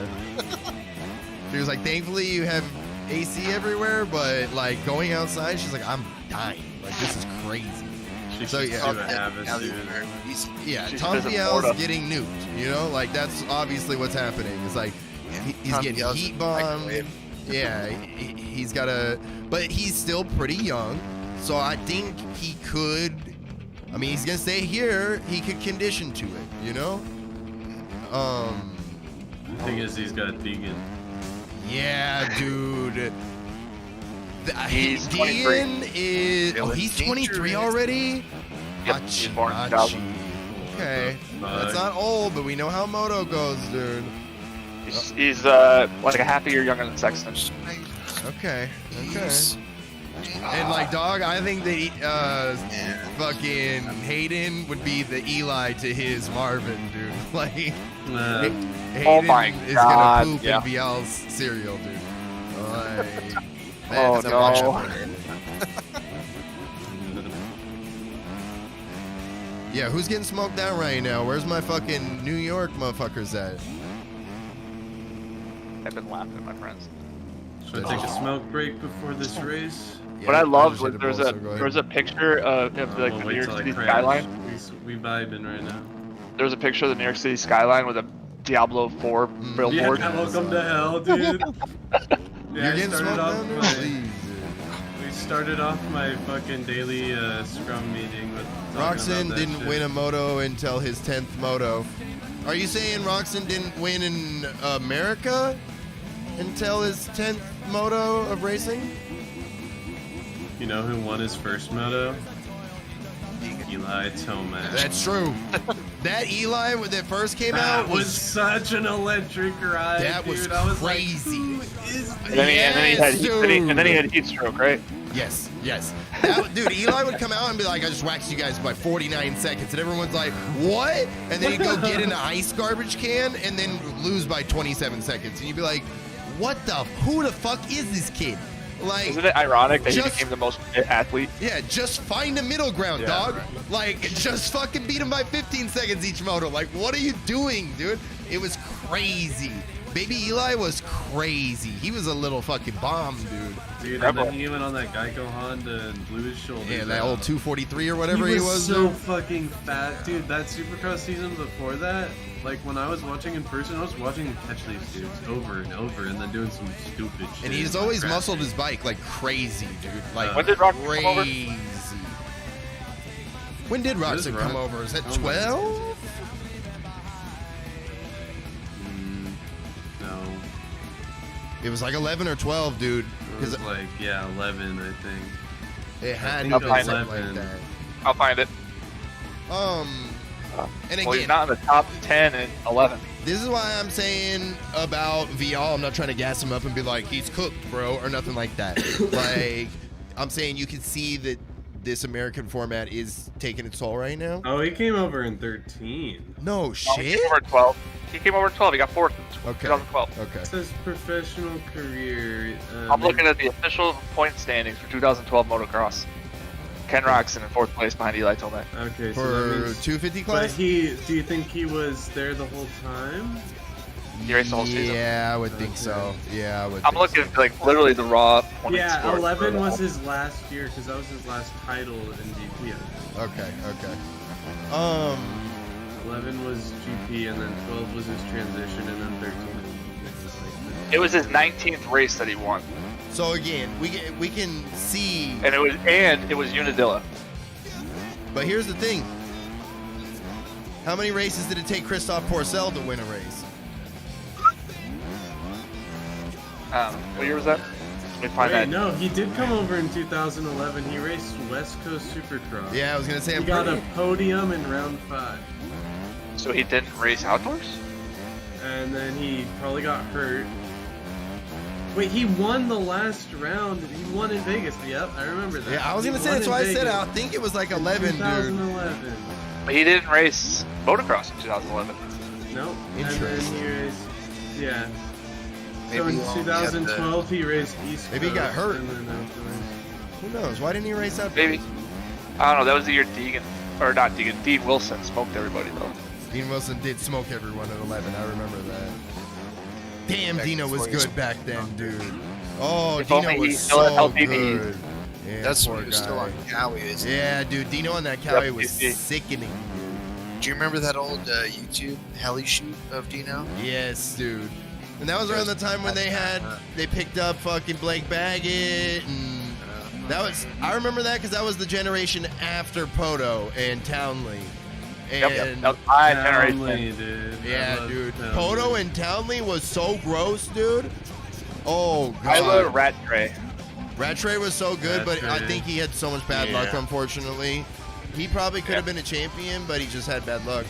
she was like, "Thankfully you have AC everywhere, but like going outside, she's like, I'm dying. Like this is crazy." She So, should yeah. do a have Now a that soon. you're very easy. Yeah, She's Tom visiting Biel's Florida. getting nuked. You know, like that's obviously what's happening. It's like he's Tom getting Biel's heat in the bombed. microwave. Yeah, he's got a, but he's still pretty young, so I think he could. I mean, he's gonna stay here. He could condition to it, you know. The thing is, he's got vegan. Yeah, dude. He's Dean is. Oh, Feeling he's 23 dangerous. already. Yep, he's born in 2000. Okay, Fuck. that's not old, but we know how Moto goes, dude. He's like a half a year younger than Sexton. Okay, okay. Jeez. And like, dog, I think that Yeah. fucking Hayden would be the Eli to his Marvin, dude. Like, Hayden Oh my is God, gonna poop yeah. in Biel's cereal, dude. Like, Oh, that's a no. watch out for. Yeah, who's getting smoked out right now? Where's my fucking New York motherfuckers at? I've been laughing at my friends. Should I take a smoke break before this race? What I loved just was hit there's ball, a so go ahead. there's a picture of like We'll the New wait York till I City crash. skyline. We vibing right now. There's a picture of the New York City skyline with a Diablo 4 Mm. billboard. Yeah, welcome to hell, dude. You're Yeah, I getting started smoked off down, dude? my, Please, dude. we started off my fucking daily scrum meeting with talking Roxon about that didn't shit. win a moto until his 10th moto. Are you saying Roxon didn't win in America until his 10th moto of racing? You know who won his first moto? Eli Tomac. That's true. That Eli when that first came out That was such an electric ride. That was dude. I was crazy. Like, who is And then he had heat stroke, right? Yes, yes. That, dude, Eli would come out and be like, I just waxed you guys by 49 seconds. And everyone's like, what? And then he'd go get an ice garbage can and then lose by 27 seconds. And you'd be like, who the fuck is this kid? Like, Isn't it ironic that he just- became the most fit athlete? yeah, just find a middle ground, Yeah, dog. right. Like, just fucking beat him by 15 seconds each moto. Like, what are you doing, dude? It was crazy. Baby Eli was crazy. He was a little fucking bomb, dude. Dude, Rebel. and then he went on that Geico Honda and blew his shoulder. Yeah, that old 243 or whatever he he was was. so dude. fucking fat, dude. That Supercross season before that, like when I was watching in person, I was watching him catch these dudes over and over, and then doing some stupid shit. And he's like always crashing. muscled his bike like crazy, dude. Like When did Roxon come over? crazy. When did What is Roxon Rox- come over? Is that Oh my 12? No, It was like 11 or 12, dude. it Because was like 11, I think. it had think to it be was something like 11. that. I'll find it. And Well, he's again, not in the top 10 and 11. this is why I'm saying about Vial. I'm not trying to gas him up and be like, he's cooked, bro, or nothing like that. Like, I'm saying you can see that this American format is taking its toll right now. Oh, he came over in 13. No No, he shit. came over at 12. He came over at 12. He got fourth in Okay. 2012. Okay. It says professional career. I'm looking at the official point standings for 2012 motocross. Ken Roxon in fourth place behind Eli Tomac. Okay, so For that means. 250 But class? do you think he was there the whole time? He raced the whole season. Yeah, I would think Okay. so. Yeah, I would I'm think looking so. at like literally the raw point Yeah, score. 11 was his last year because that was his last title in GP. Okay, okay. 11 was GP, and then 12 was his transition, and then 13 was like It was his 19th race that he won, So again, we can see, and it was Unadilla. but here's the thing. How many races did it take Christoph Porcel to win a race? What year was that? Let me find that. No, he did come over in 2011. He raced West Coast Supercross. Yeah, I was gonna say He I'm got a pretty. podium in round 5. So he didn't race outdoors? And then he probably got hurt. Wait, he won the last round. He won in Vegas. Yep, I remember that. Yeah, I was He gonna say won that's in why I said Vegas. I think it was like 11, dude. 2011. But he didn't race motocross in 2011. Nope. And then Interesting. he raced. Yeah. So Maybe in he only had 2012 he raced East Coast. Maybe he got hurt. And then afterwards. Who knows? Why didn't he race out? Maybe. I don't know. That was the year Deegan, or not Deegan, Dean Wilson smoked everybody though. Dean Wilson did smoke everyone at 11. I remember that. Damn, Back Dino was before he good back then, dude. Oh, If Dino only he was still had so LTV. good. Yeah, That's poor when he was guy. still on Cowie. Isn't it? Yeah, dude, Dino on that Cowie was LTV. sickening. Do you remember that old YouTube heli shoot of Dino? Yes, dude. And that was around the time when they picked up fucking Blake Baggett, and that was, I remember that because that was the generation after Poto and Townley. And That was my Townley, generation. dude. I yeah, love dude, Townley. Poto and Townley was so gross, dude. Oh I love god, Rat Tray. Rattray was so good, but I Rattray. think he had so much bad luck, Yeah. unfortunately. He probably could have been a champion, but he just had bad luck.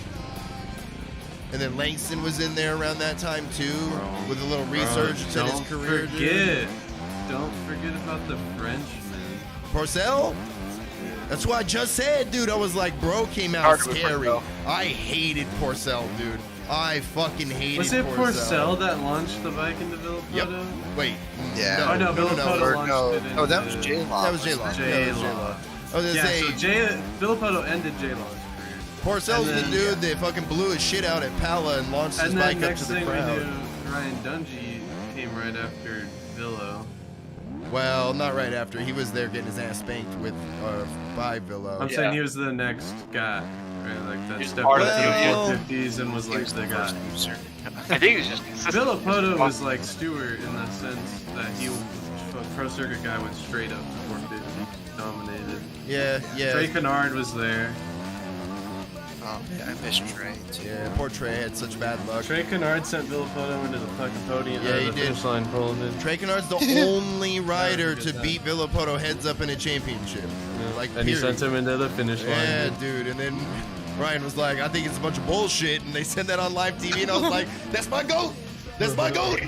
And then Langston was in there around that time too, with a little resurgence in his career. Dude. Don't forget about the Frenchman. Porcel? That's what I just said, dude. I was like, bro came out Hard with scary. Porcel. I hated Porcel, dude. I fucking hated Was it Porcel. Porcel that launched the bike into Villopoto? Yep. Wait. Yeah. No, Oh, no, Villopoto Or launched no, it into... oh, that was J-Law. That was J-Law. wasn't it? Yeah, that was J-Law. I was gonna Yeah, say, so Villopoto ended J-Law's career. Porcel's and the then- dude that fucking blew his shit out at Pala and launched his And bike then up next to the thing we crowd. knew, Ryan Dungey came right after Villo. Well, not right after. He was there getting his ass spanked with by Villo. I'm Yeah. saying he was the next guy, right? Like that He's stepped part up of to the the union. 450s and was He like was the the guy. first user. I think he's just consistent. Villopoto was like Stewart in the sense that he was a pro circuit guy went straight up to 450, dominated. Yeah, yeah. Trey Kennard was there. Oh, yeah, I miss Trey too. Yeah, poor Trey had such bad luck. Trey Kennard sent Villopoto into the fucking podium. Yeah, he the did. finish line pulling in. Trey Kennard's the only rider good to time. beat Villopoto heads up in a championship. Like, And he period. sent him into the finish line. Yeah, dude. And then Ryan was like, I think it's a bunch of bullshit. And they said that on live TV. And I was like, that's my goat. That's my goat.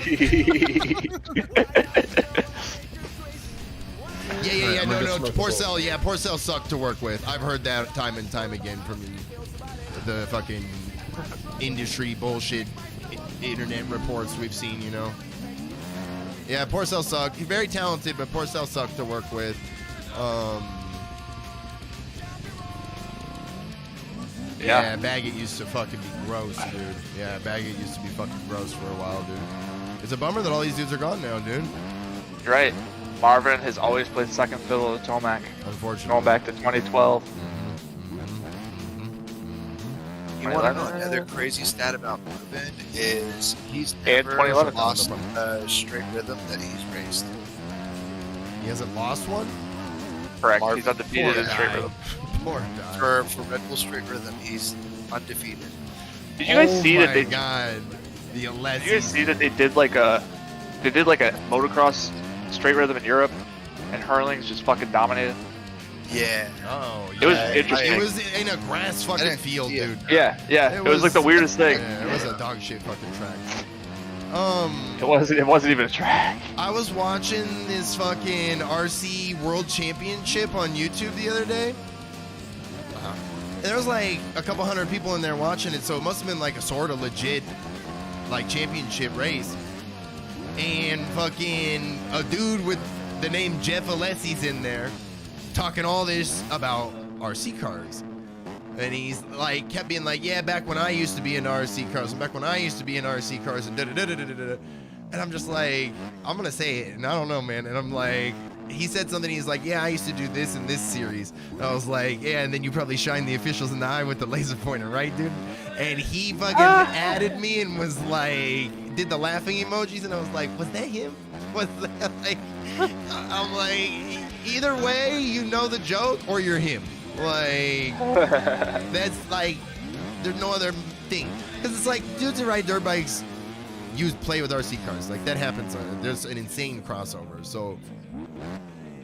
Yeah. No. Porcel, yeah, Porcel sucked to work with. I've heard that time and time again from the fucking industry bullshit internet reports we've seen, you know. Yeah, Porcel sucked. He's very talented, but Porcel sucked to work with. Yeah, Baggett used to fucking be gross, dude. Yeah, Baggett used to be fucking gross for a while, dude. It's a bummer that all these dudes are gone now, dude. You're right. Marvin has always played second fiddle to Tomac, Unfortunately. going back to 2012. You want to know another crazy stat about Marvin is he's And never 2011. lost a straight rhythm that he's raced. He hasn't lost one? Correct. Marvin, He's undefeated in poor straight guy. rhythm. Poor guy. For Red Bull straight rhythm, he's undefeated. Did you guys see that they? God. The Alessi. Did you guys see that they did like a motocross straight rhythm in Europe, and Hurling's just fucking dominated. Yeah. Oh, yeah. It was interesting. It was in a grass fucking didn't field, see it. dude. Yeah. It was like the weirdest thing. Yeah, it was a dog shit fucking track. It wasn't even a track. I was watching this fucking RC World Championship on YouTube the other day. And there was like a couple hundred people in there watching it, so it must have been like a sort of legit like championship race. And fucking a dude with the name Jeff Alessi's in there talking all this about RC cars. And he's like, kept being like, yeah, back when I used to be in RC cars, and back when I used to be in RC cars, and da-da-da-da-da-da. And I'm just like, I'm going to say it, and I don't know, man. And I'm like, he said something, he's like, yeah, I used to do this in this series. And I was like, yeah, and then you probably shine the officials in the eye with the laser pointer, right, dude? And he fucking added me and was like, did the laughing emojis, and I was like, was that him? Was that like, I'm like, either way, you know the joke, or you're him. Like, that's like, there's no other thing. Because it's like dudes that ride dirt bikes play with RC cars. Like that happens. There's an insane crossover. So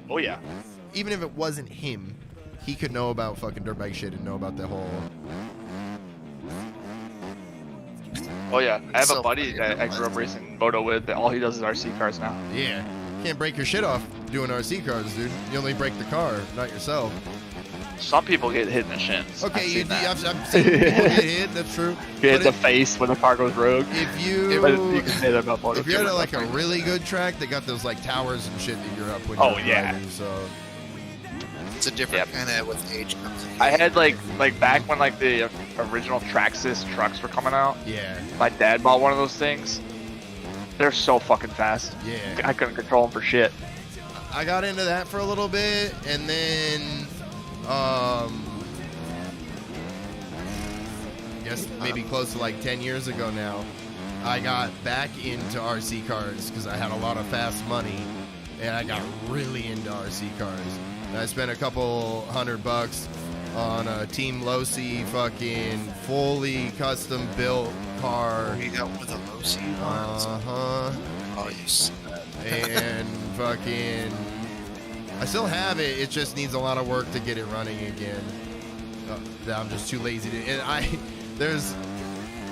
Oh yeah. even if it wasn't him, he could know about fucking dirt bike shit and know about the whole. Oh yeah. I have So a buddy funny, that I grew up racing moto with. That all he does is RC cars now. Yeah. Can't break your shit off doing RC cars, dude. You only break the car, not yourself. Some people get hit in the shins. Okay, I've seen that. I've seen people get hit. That's true. Hit But the face when the car goes rogue. if But you you can say that about moto. if you're too. at like a really good track, they got those like towers and shit that you're up when Oh, you're yeah. driving, so It's a different kind of with age comes in. I had like back when like the original Traxxas trucks were coming out. yeah, My dad bought one of those things. They're so fucking fast. yeah. I couldn't control them for shit. I got into that for a little bit, and then guess maybe close to like 10 years ago now, I got back into RC cars because I had a lot of fast money, and I got really into RC cars. And I spent a couple $100 on a Team Losi fucking fully custom built car. You got one of the low C ones. Uh-huh. Oh, you see that. And fucking I still have it. It just needs a lot of work to get it running again. I'm just too lazy to. And there's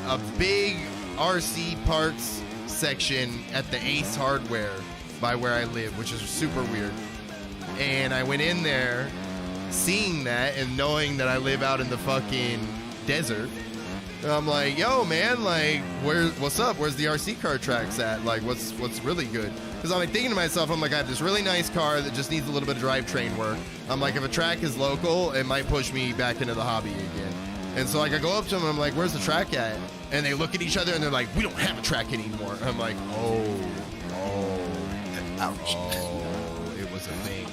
a big RC parts section at the Ace Hardware by where I live, which is super weird. And I went in there, seeing that and knowing that I live out in the fucking desert. And I'm like, yo, man, like, what's up? Where's the RC car tracks at? Like, what's really good? Because I'm like thinking to myself, I'm like, I have this really nice car that just needs a little bit of drivetrain work. I'm like, if a track is local, it might push me back into the hobby again. And so like I go up to them and I'm like, where's the track at? And they look at each other and they're like, we don't have a track anymore. I'm like, Ouch. it was a thing.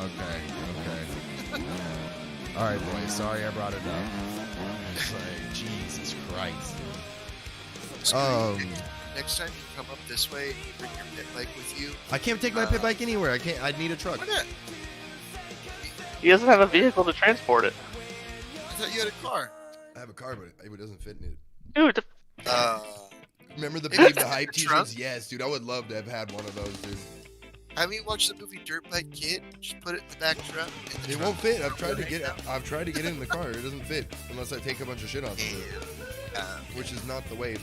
Okay. All right, boys. Sorry I brought it up. It's like, Jesus Christ. Next time you come up this way, bring your pit bike with you. I can't take my pit bike anywhere. I can't. I'd need a truck. Why not? He doesn't have a vehicle to transport it. I thought you had a car. I have a car, but it doesn't fit in it. Dude, Remember the Maybe Believe the it's Hype a trunk? t-shirts? Yes, dude. I would love to have had one of those, dude. Have you watched the movie Dirt Bike Kid? Just put it in the back trunk. It won't fit. I've tried to get it in the car. It doesn't fit unless I take a bunch of shit off of it, which is not the way.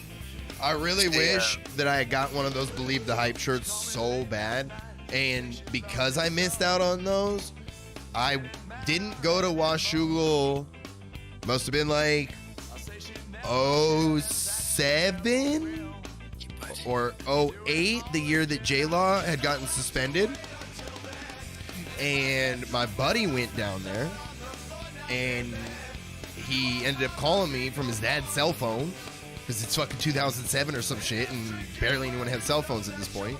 I really wish that I had got one of those Believe the Hype shirts so bad, and because I missed out on those, I didn't go to Washougal. Must have been like 07 or 08, the year that J-Law had gotten suspended. And my buddy went down there, and he ended up calling me from his dad's cell phone, because it's fucking 2007 or some shit, and barely anyone had cell phones at this point.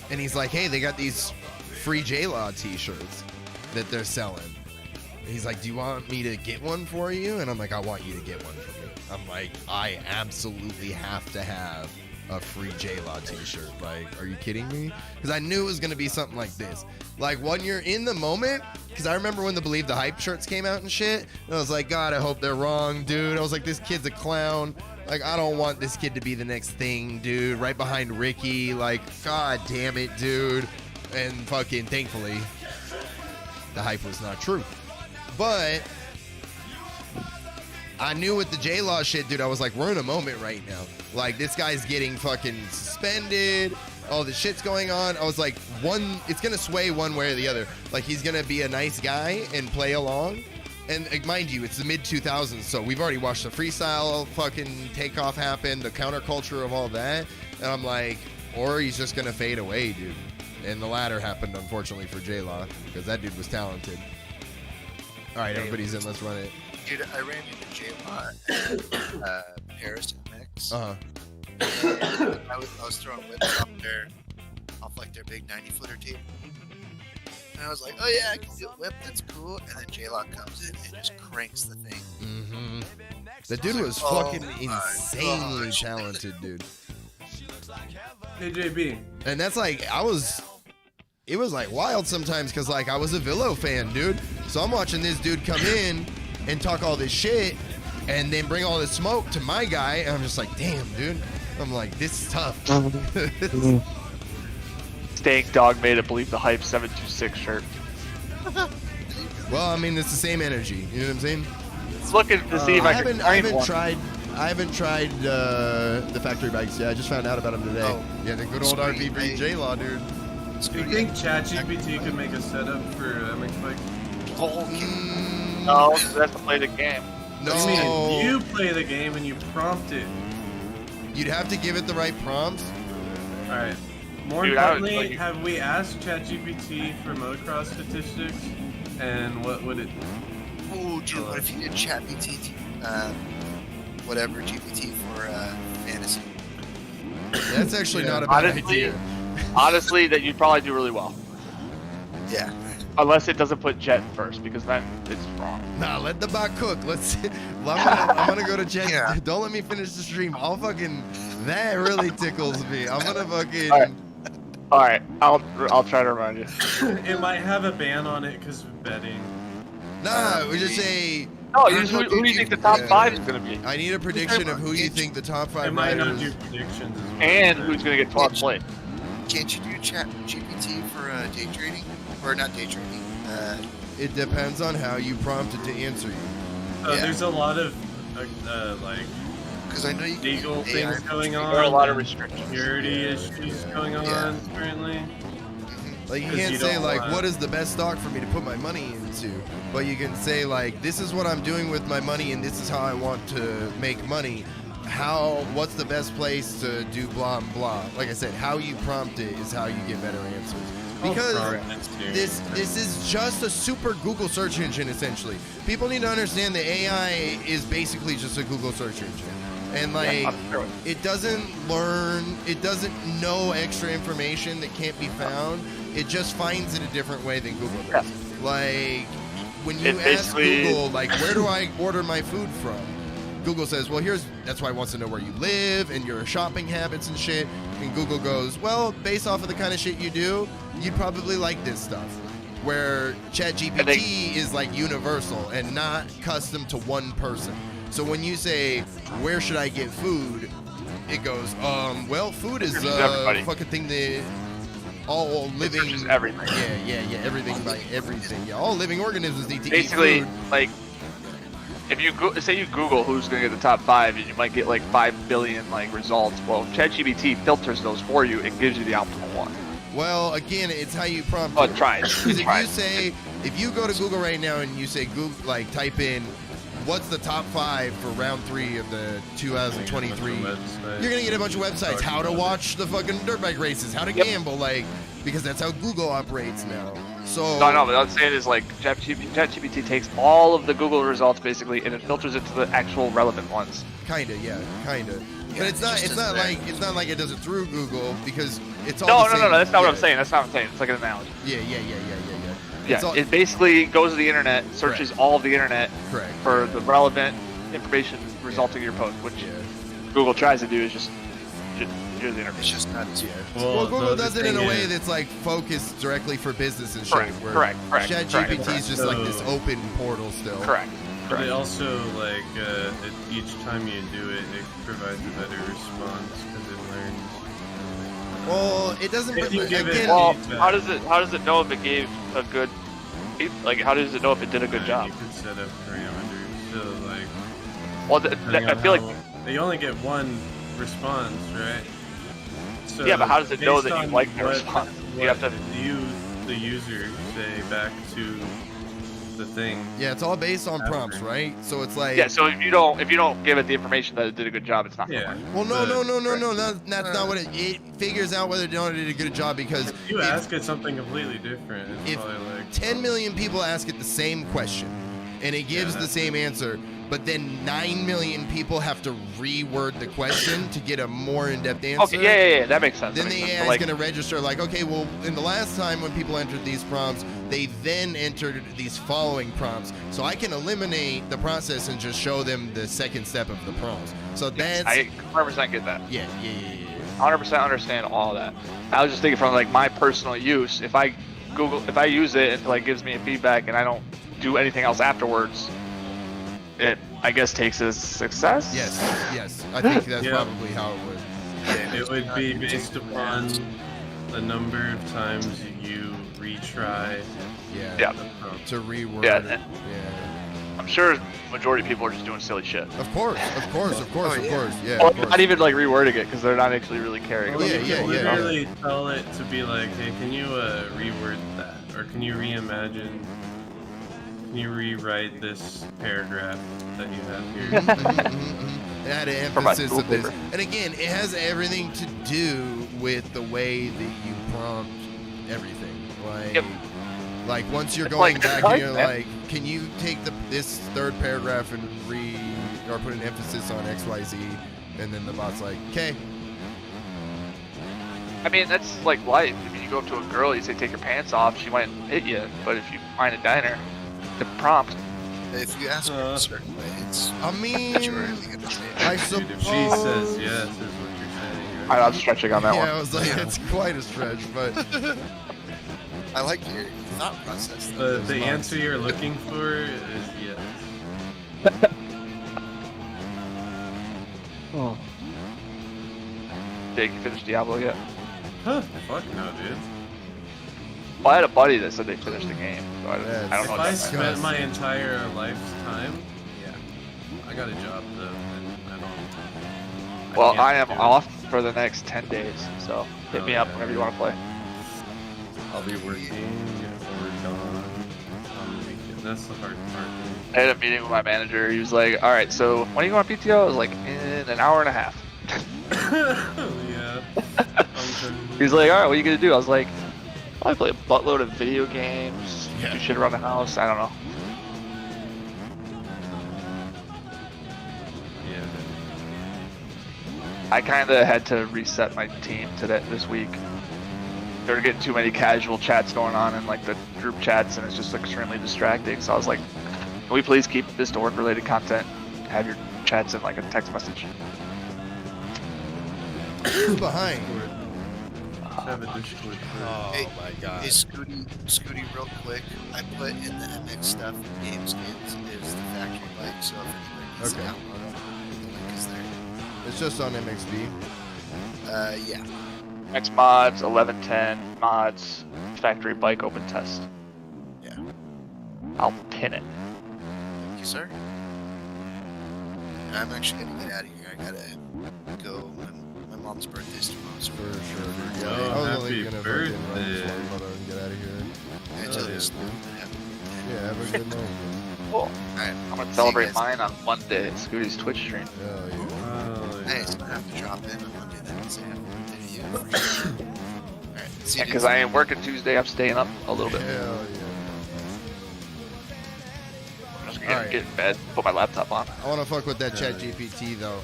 And he's like, hey, they got these free J-Law t-shirts that they're selling. And he's like, do you want me to get one for you? And I'm like, I want you to get one for me. I'm like, I absolutely have to have a free J-Law t-shirt. Like, are you kidding me? Because I knew it was going to be something like this. Like, when you're in the moment, because I remember when the Believe the Hype shirts came out and shit, and I was like, God, I hope they're wrong, dude. I was like, this kid's a clown. Like, I don't want this kid to be the next thing, dude. Right behind Ricky. Like, God damn it, dude. And fucking, thankfully, the hype was not true. But I knew with the J-Law shit, dude, I was like, we're in a moment right now. Like, this guy's getting fucking suspended. All this shit's going on. I was like, it's going to sway one way or the other. Like, he's going to be a nice guy and play along. And mind you, it's the mid-2000s, so we've already watched the freestyle fucking takeoff happen, the counterculture of all that. And I'm like, or he's just going to fade away, dude. And the latter happened, unfortunately, for J-Law, because that dude was talented. All right, everybody's in. Let's run it. Dude, I ran into J-Law at Paris MX. Uh-huh. I was throwing whips up there, off like their big 90-footer table. And I was like, oh yeah, I can do a whip, that's cool. And then J-Law comes in and just cranks the thing. Mm-hmm. The dude was Oh fucking my insanely gosh. talented, dude. Hey JB. And that's like, it was like wild sometimes, because like I was a Villo fan, dude. So I'm watching this dude come in and talk all this shit and then bring all this smoke to my guy, and I'm just like, damn, dude. I'm like, this is tough. Stank Dog made it believe the hype 726 shirt. Well, I mean, it's the same energy. You know what I'm saying? Looking to see if I can I find one. haven't tried the factory bikes yet. I just found out about them today. Oh. Yeah, the good old Sweet. RP J Law, dude. Do you think ChatGPT could make a setup for MX bike? No, you have to play the game. No, What do you mean? You play the game and you prompt it. you'd have to give it the right prompts. All right. More Dude, I would, importantly, like- have we asked ChatGPT for motocross statistics, and what would it? Oh, dude, what if you did chat BT, whatever, GPT for fantasy? That's actually Yeah. not a bad Honestly, idea. honestly, that you'd probably do really well. Yeah. Unless it doesn't put Jet first, because then it's wrong. Nah, let the bot cook. Let's. Well, I'm gonna go to Jet. Yeah. Don't let me finish the stream. I'll fucking. That really tickles me. I'm gonna fucking. All right. All right, I'll try to remind you. It might have a ban on it because of betting. Nah, we just say. No, you just, who do you think the top 5 is gonna be, I need a prediction of who you think the top It 5 might not riders. do predictions as well. and who's gonna get 12th place? Can't you do chat GPT for day trading? Or not day trading? It depends on how you prompt it to answer you. So Yeah. there's a lot of like Because I know you can legal do things AI going on. There are a lot of and restrictions. security issues going on Yeah. currently. Like, you 'Cause can't you say don't like, wanna- what is the best stock for me to put my money into? But you can say like, this is what I'm doing with my money, and this is how I want to make money. What's the best place to do blah and blah? Like I said, how you prompt it is how you get better answers. Because this is just a super Google search engine essentially. People need to understand that AI is basically just a Google search engine. And like, I'm sure. it doesn't learn, it doesn't know extra information that can't be found. It just finds it a different way than Google does. Like, when you It ask basically- Google, like, where do I order my food from? Google says, well, that's why it wants to know where you live and your shopping habits and shit. And Google goes, well, based off of the kind of shit you do, you'd probably like this stuff. Where ChatGPT is like universal and not custom to one person. So when you say, where should I get food? It goes, well, food is Searches a everybody. fucking thing that all living. searches everything. Yeah, everything by everything. Yeah, all living organisms need to Basically, eat food. like, if you say you Google who's gonna get the top 5, and you might get like 5 billion like results. Well, ChatGPT filters those for you and gives you the optimal one. Well, again, it's how you prompt. Oh, it. try it. Because if Try you it. say, if you go to Google right now and you say, Google, like, type in, what's the top 5 for round 3 of the 2023? You're gonna get a bunch of websites. How to watch the fucking dirt bike races, how to Yep. gamble, like, because that's how Google operates now. So No, but what I'm saying is like ChatGPT takes all of the Google results basically and it filters it to the actual relevant ones. kinda. But Yeah, it's not. just It's as not bad. like. It's not like it does it through Google because it's all. No, the no, same. that's not what yeah. I'm saying. That's not what I'm saying. It's like an analogy. Yeah. Yeah, It's all- it basically goes to the internet, searches all of the internet Correct. for the relevant information resulting in your post, which Yeah. Google tries to do is just here's the It's information. just not as Well, Google the does it in a thing way is- that's like focused directly for business and shit. Correct, where correct. ChatGPT is just like this So- open portal still. Correct. But it also, like, each time you do it, it provides a better response because it learns. Well, it doesn't. If you give it- Again, Well, feedback. how does it know if it gave a good like how does it know if it did a good job? You could set up parameters. So, like, Well, depending I on feel like how- you only get one response, right? So Yeah, but how does it know based that you on like the what- response? You What have to- the user say back to the thing. yeah, it's all based on prompts, After. right? So it's like. yeah. So if you don't give it the information that it did a good job, it's not gonna Yeah. work. Well, no. but- That's not what it figures out whether it did a good job because If you if ask it something completely different, it's if probably like 10 million people ask it the same question and it gives Yeah, the that's- same answer, but then 9 million people have to reword the question to get a more in-depth answer. Okay, yeah, that makes sense. Then that the makes sense. AI But, is going to register like, okay, well, in the last time when people entered these prompts, they then entered these following prompts. So I can eliminate the process and just show them the second step of the prompts. So that's, I 100% get that. yeah. 100% understand all that. I was just thinking from like my personal use. If I use it, it like gives me a feedback and I don't do anything else afterwards, it, I guess, takes as success. Yes. I think that's Yeah. probably how it would. It would be based upon the number of times you retry Yeah. Yeah. the prompt. To reword Yeah, it. Yeah. I'm sure majority of people are just doing silly shit. Of course. Yeah. Or Of course. not even like rewording it because they're not actually really caring. Well, about you it. can yeah. literally tell it to be like, hey, can you reword that? Or can you reimagine? Can you rewrite this paragraph that you have here? It had an For my emphasis school of this. paper. And again, it has everything to do with the way that you prompt everything. Like, Yep. like once you're It's going like back type, and you're man. like, can you take this third paragraph and or put an emphasis on XYZ? And then the bot's like, okay. I mean, that's like life. I mean, you go up to a girl, you say take your pants off, she might hit you. But if you find a diner, the prompt. If you ask her a certain way, it's I mean, majority gonna say it. I Dude, suppose. if she says yes, is what you're saying. Right? I'm stretching on that yeah, one. I was like, it's quite a stretch, but I like your thought process. But the answer you're looking for is yes. Jake, you finished Diablo yet? Huh? Fuck no, dude. Well, I had a buddy that said they finished the game. So I don't Yeah, know If what I that spent meant. my entire lifetime, yeah, I got a job though, and I don't. Well, can't I am do it. off for the next 10 days, so hit me up Okay. whenever you want to play. I'll be working or gone on the weekend. That's the hard part. I had a meeting with my manager. He was like, "All right, so when are you going on PTO?" I was like, "In an hour and a half." Yeah. He's like, "All right, what are you gonna do?" I was like, "I play a buttload of video games, Yeah. do shit around the house. I don't know." Yeah. I kind of had to reset my team this week. There were getting too many casual chats going on in like the group chats, and it's just extremely distracting. So I was like, "Can we please keep this to work-related content? Have your chats in like a text message." who's behind? Have a Discord for Oh Hey, my god. Hey, Scooty, real quick. I put in the MX stuff, game skins is the factory bike, so if anybody needs to Okay. download it, the link is there. It's just on MXB. Yeah. X mods, 1110 mods, factory bike open test. Yeah. I'll pin it. Thank you, sir. And I'm actually gonna get out of here. I gotta go. My mom's birthday's tomorrow, so For sure. Oh, Yeah, I was only happy gonna fucking run birthday. this one, but and get out of here. I Oh, tell yeah. this. Yeah, have a good night. Cool. Alright. I'm gonna See celebrate you guys. mine on Monday. Scooty's Twitch stream. Hell yeah. Oh, yeah. Nice. I'm gonna have to drop in on Monday then and say happy birthday to you. Alright. See you. Because dudes. I ain't working Tuesday, I'm staying up a little bit. Hell yeah. I'm just gonna Alright. get in bed, put my laptop on. I want to fuck with that chat GPT though.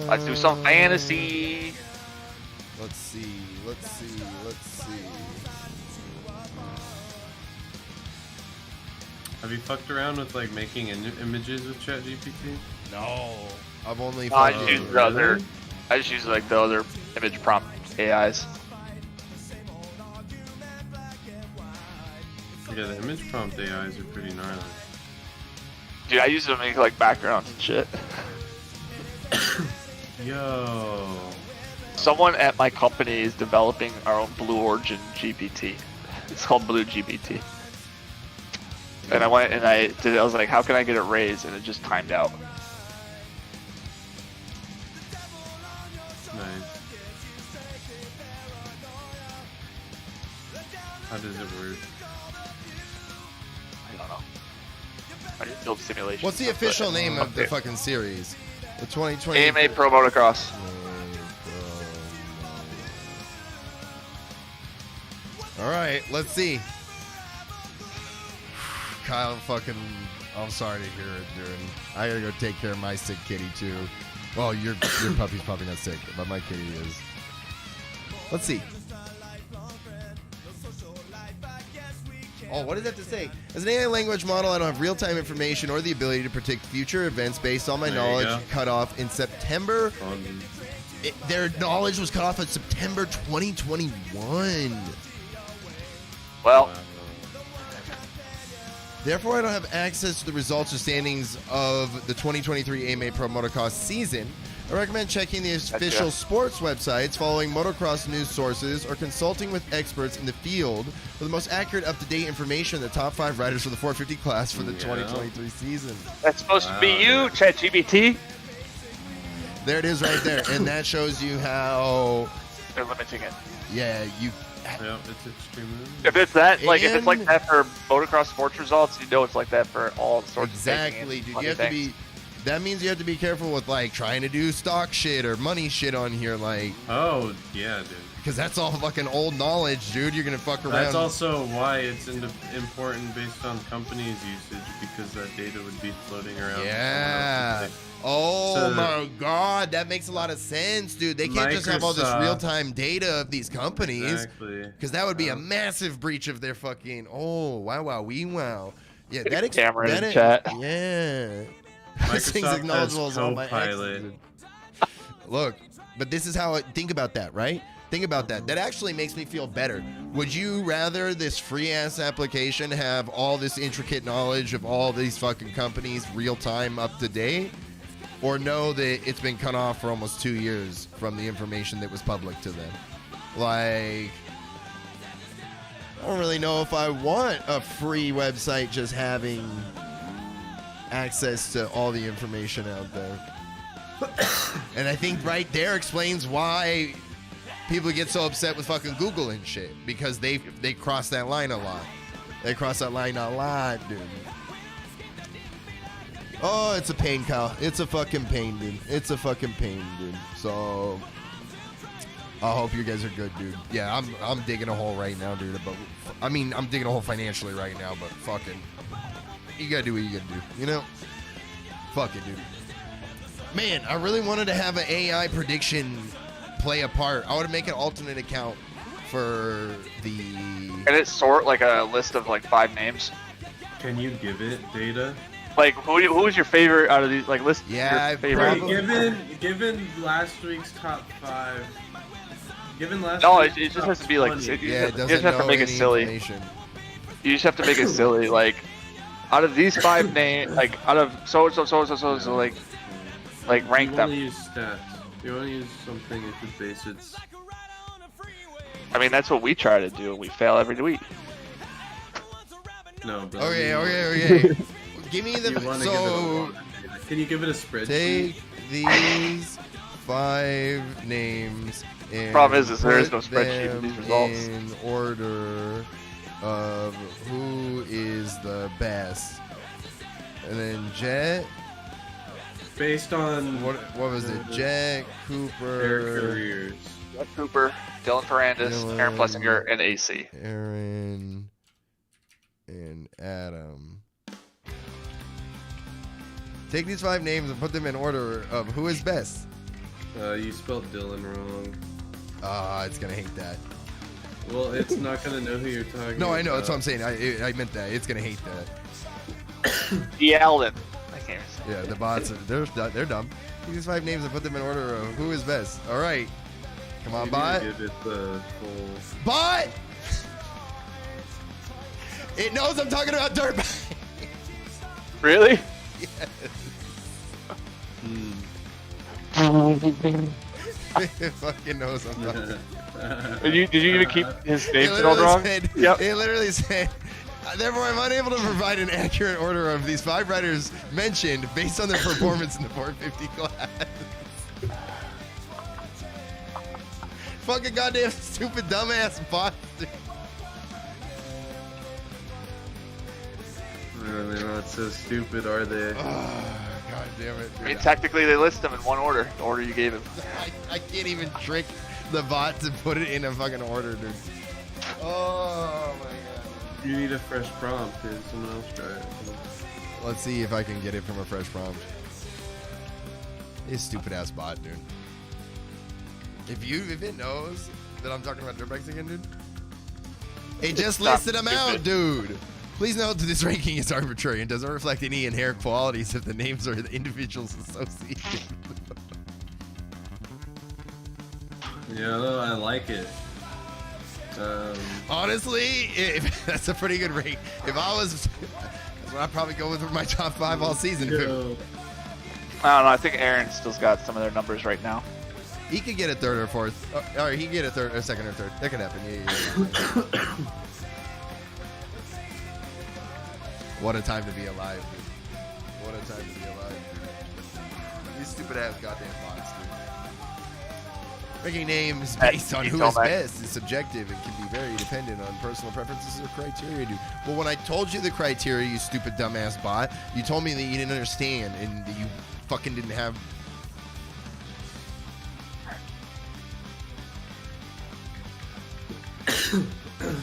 Let's do some fantasy. Let's see. Have you fucked around with like making images with ChatGPT? No. I've only. No, I fucked just with- use the other. I just use like the other image prompt AIs. Yeah, the image prompt AIs are pretty gnarly. Dude, I use it to make like backgrounds and shit. Yo. Someone at my company is developing our own Blue Origin GPT. It's called Blue GPT. And I went and I did it. I was like, how can I get it raised? And it just timed out. Nice. How does it work? I don't know. I just build simulations. What's the official name of the Okay. fucking series? The 2020. AMA Pro Motocross. All right, let's see. Kyle, fucking, I'm sorry to hear it, dude. I gotta go take care of my sick kitty too. Well, your puppy's probably not sick, but my kitty is. Let's see. Oh, what does that have to say? As an AI language model, I don't have real-time information or the ability to predict future events based on my There you knowledge go. cut off in September. On Their knowledge was cut off in September 2021. Well, Therefore, I don't have access to the results or standings of the 2023 AMA Pro Motocross season. I recommend checking the official sports websites, following motocross news sources, or consulting with experts in the field for the most accurate, up-to-date information on the top 5 riders for the 450 class for the 2023 season. That's supposed to be you, ChatGPT. There it is right there. And that shows you how... They're limiting it. Yeah, you... Yeah, it's extremely. If it's that, like, if it's like that for motocross sports results, you know it's like that for all sorts exactly, of dude. things. You have to be... That means you have to be careful with, like, trying to do stock shit or money shit on here, like... Oh, yeah, dude. Because that's all fucking old knowledge, dude. You're gonna fuck around. That's also why it's important based on companies' usage, because that data would be floating around. Yeah. Oh my god, that makes a lot of sense, dude. They can't just have all this real-time data of these companies. Exactly. Because that would be a massive breach of their fucking... Oh, wow, wow. Yeah, that... Cameron in chat. Yeah. Microsoft has Copilot. Look, but this is how think about that, right? Think about that. That actually makes me feel better. Would you rather this free-ass application have all this intricate knowledge of all these fucking companies real-time, up-to-date? Or know that it's been cut off for almost 2 years from the information that was public to them? Like... I don't really know if I want a free website just having access to all the information out there. And I think right there explains why people get so upset with fucking Google and shit, because they cross that line a lot. They cross that line a lot, dude. Oh, it's a pain, Kyle. It's a fucking pain, dude. It's a fucking pain, dude. So I hope you guys are good, dude. Yeah, I'm digging a hole right now, dude. But I mean, I'm digging a hole financially right now, but fucking, you gotta do what you gotta do, you know? Fuck it, dude. Man, I really wanted to have an AI prediction play a part. I would make an alternate account for the... And it sort like a list of like 5 names. Can you give it data? Like, who was your favorite out of these? Like, list Yeah, your favorite. Given last week's top 5. Given last. No, week's it just top has to be like. 20. Yeah, you just have to make it silly. You just have to make it silly. Like, out of these 5 names, like out of so like rank you them. only use stats. You only use something if you base it. I mean, that's what we try to do, and we fail every week. No, but Okay. Give me the... So, can you give it a spreadsheet? take these 5 names and Problem is there is no put spreadsheet of them these results. in order of who is the best. And then Jet... Based on What was it? Jet, their Cooper, careers. Jack Cooper, Dylan Ferrandis, Aaron Dylan. Plessinger, and AC. Aaron, and Adam. Take these 5 names and put them in order of who is best. You spelled Dylan wrong. Ah, it's gonna hate that. Well, it's not gonna know who you're talking No, about. I know. That's what I'm saying. I meant that. It's gonna hate that. D. Allen. I can't even say Yeah, the bots, they're dumb. Take these 5 names and put them in order of who is best. All right. Come on, You need to bot. Give it the full. Bot! It knows I'm talking about dirt. Really? It fucking knows I'm talking. Did you even keep his name It spelled wrong? said, Yep. It literally said, therefore, I'm unable to provide an accurate order of these 5 riders mentioned based on their performance in the 450 class. Fucking goddamn stupid dumbass bot. They're not so stupid, are they? Oh, God damn it. I mean, Dude. technically, they list them in one order, the order you gave him. I can't even trick the bot to put it in a fucking order, dude. Oh, my God. You need a fresh prompt. Dude. Someone else try it. Let's see if I can get it from a fresh prompt. This stupid ass bot, dude. If it knows that I'm talking about dirtbags again, dude, it just Stop, listed them out, stupid. dude. Please note that this ranking is arbitrary and doesn't reflect any inherent qualities of the names or the individuals associated. Yeah, no, I like it. Honestly, that's a pretty good rate. If I was So I'd probably go with my top 5 all season. Yo. I don't know. I think Aaron still's got some of their numbers right now. He could get a 3rd or 4th. Or he could get a 3rd, or 2nd or 3rd. That could happen. Yeah. What a time to be alive, dude. What a time to be alive, dude. These stupid ass goddamn bots, dude. Ranking names based on who is best is subjective and can be very dependent on personal preferences or criteria, dude. Well, when I told you the criteria, you stupid dumbass bot, you told me that you didn't understand and that you fucking didn't have.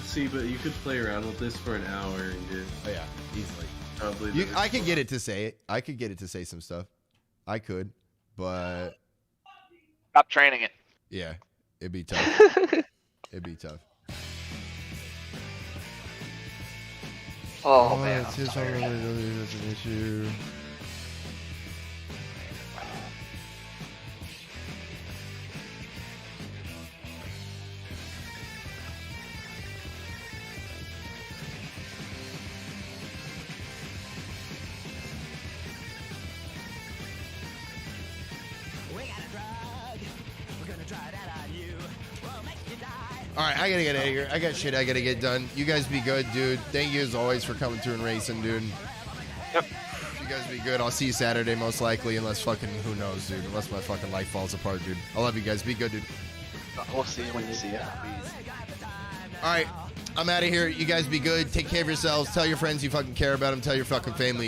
See, but you could play around with this for an hour and get Oh yeah, easily. probably. I could get it to say it. I could get it to say some stuff. I could, but Stop training it. yeah, it'd be tough. It'd be tough. Oh man. It's his own reliability that's an issue. All right, I gotta get out of here. I got shit I gotta get done. You guys be good, dude. Thank you as always for coming through and racing, dude. Yep. You guys be good. I'll see you Saturday most likely, unless fucking who knows, dude. Unless my fucking life falls apart, dude. I love you guys. Be good, dude. We'll see you when you see it. All right, I'm out of here. You guys be good. Take care of yourselves. Tell your friends you fucking care about them. Tell your fucking family.